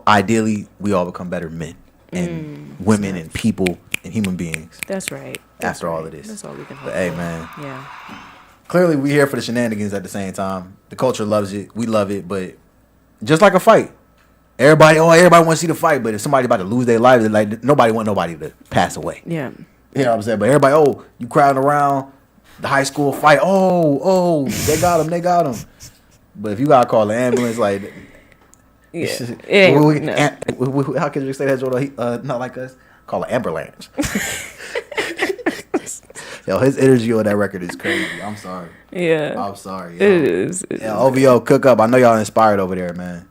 ideally we all become better men and women and people and human beings.
That's right.
After all of this,
that's all we can hope.
But hey,
for.
man.
Yeah.
Clearly, we here for the shenanigans at the same time. The culture loves it. We love it, but just like a fight, everybody want to see the fight. But if somebody about to lose their lives, like nobody want nobody to pass away.
Yeah.
You know what I'm saying? But everybody, you crowding around the high school fight. They got him. But if you gotta call the ambulance, like.
Yeah.
How can you say that, Jordan? Not like us. Call it ambulance. Yo, his energy on that record is crazy. I'm sorry.
Yeah.
I'm sorry. Yo.
It is.
OVO, cook up. I know y'all inspired over there, man.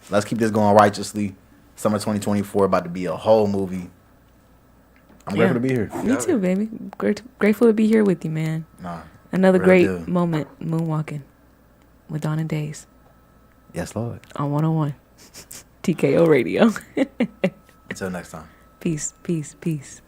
Let's keep this going righteously. Summer 2024 about to be a whole movie. I'm grateful to be here.
Me too, baby. Grateful to be here with you, man. Another great moment, Moonwalking with Dawn Daze.
Yes, Lord.
On 101. TKO Radio.
Until next time.
Peace.
Peace.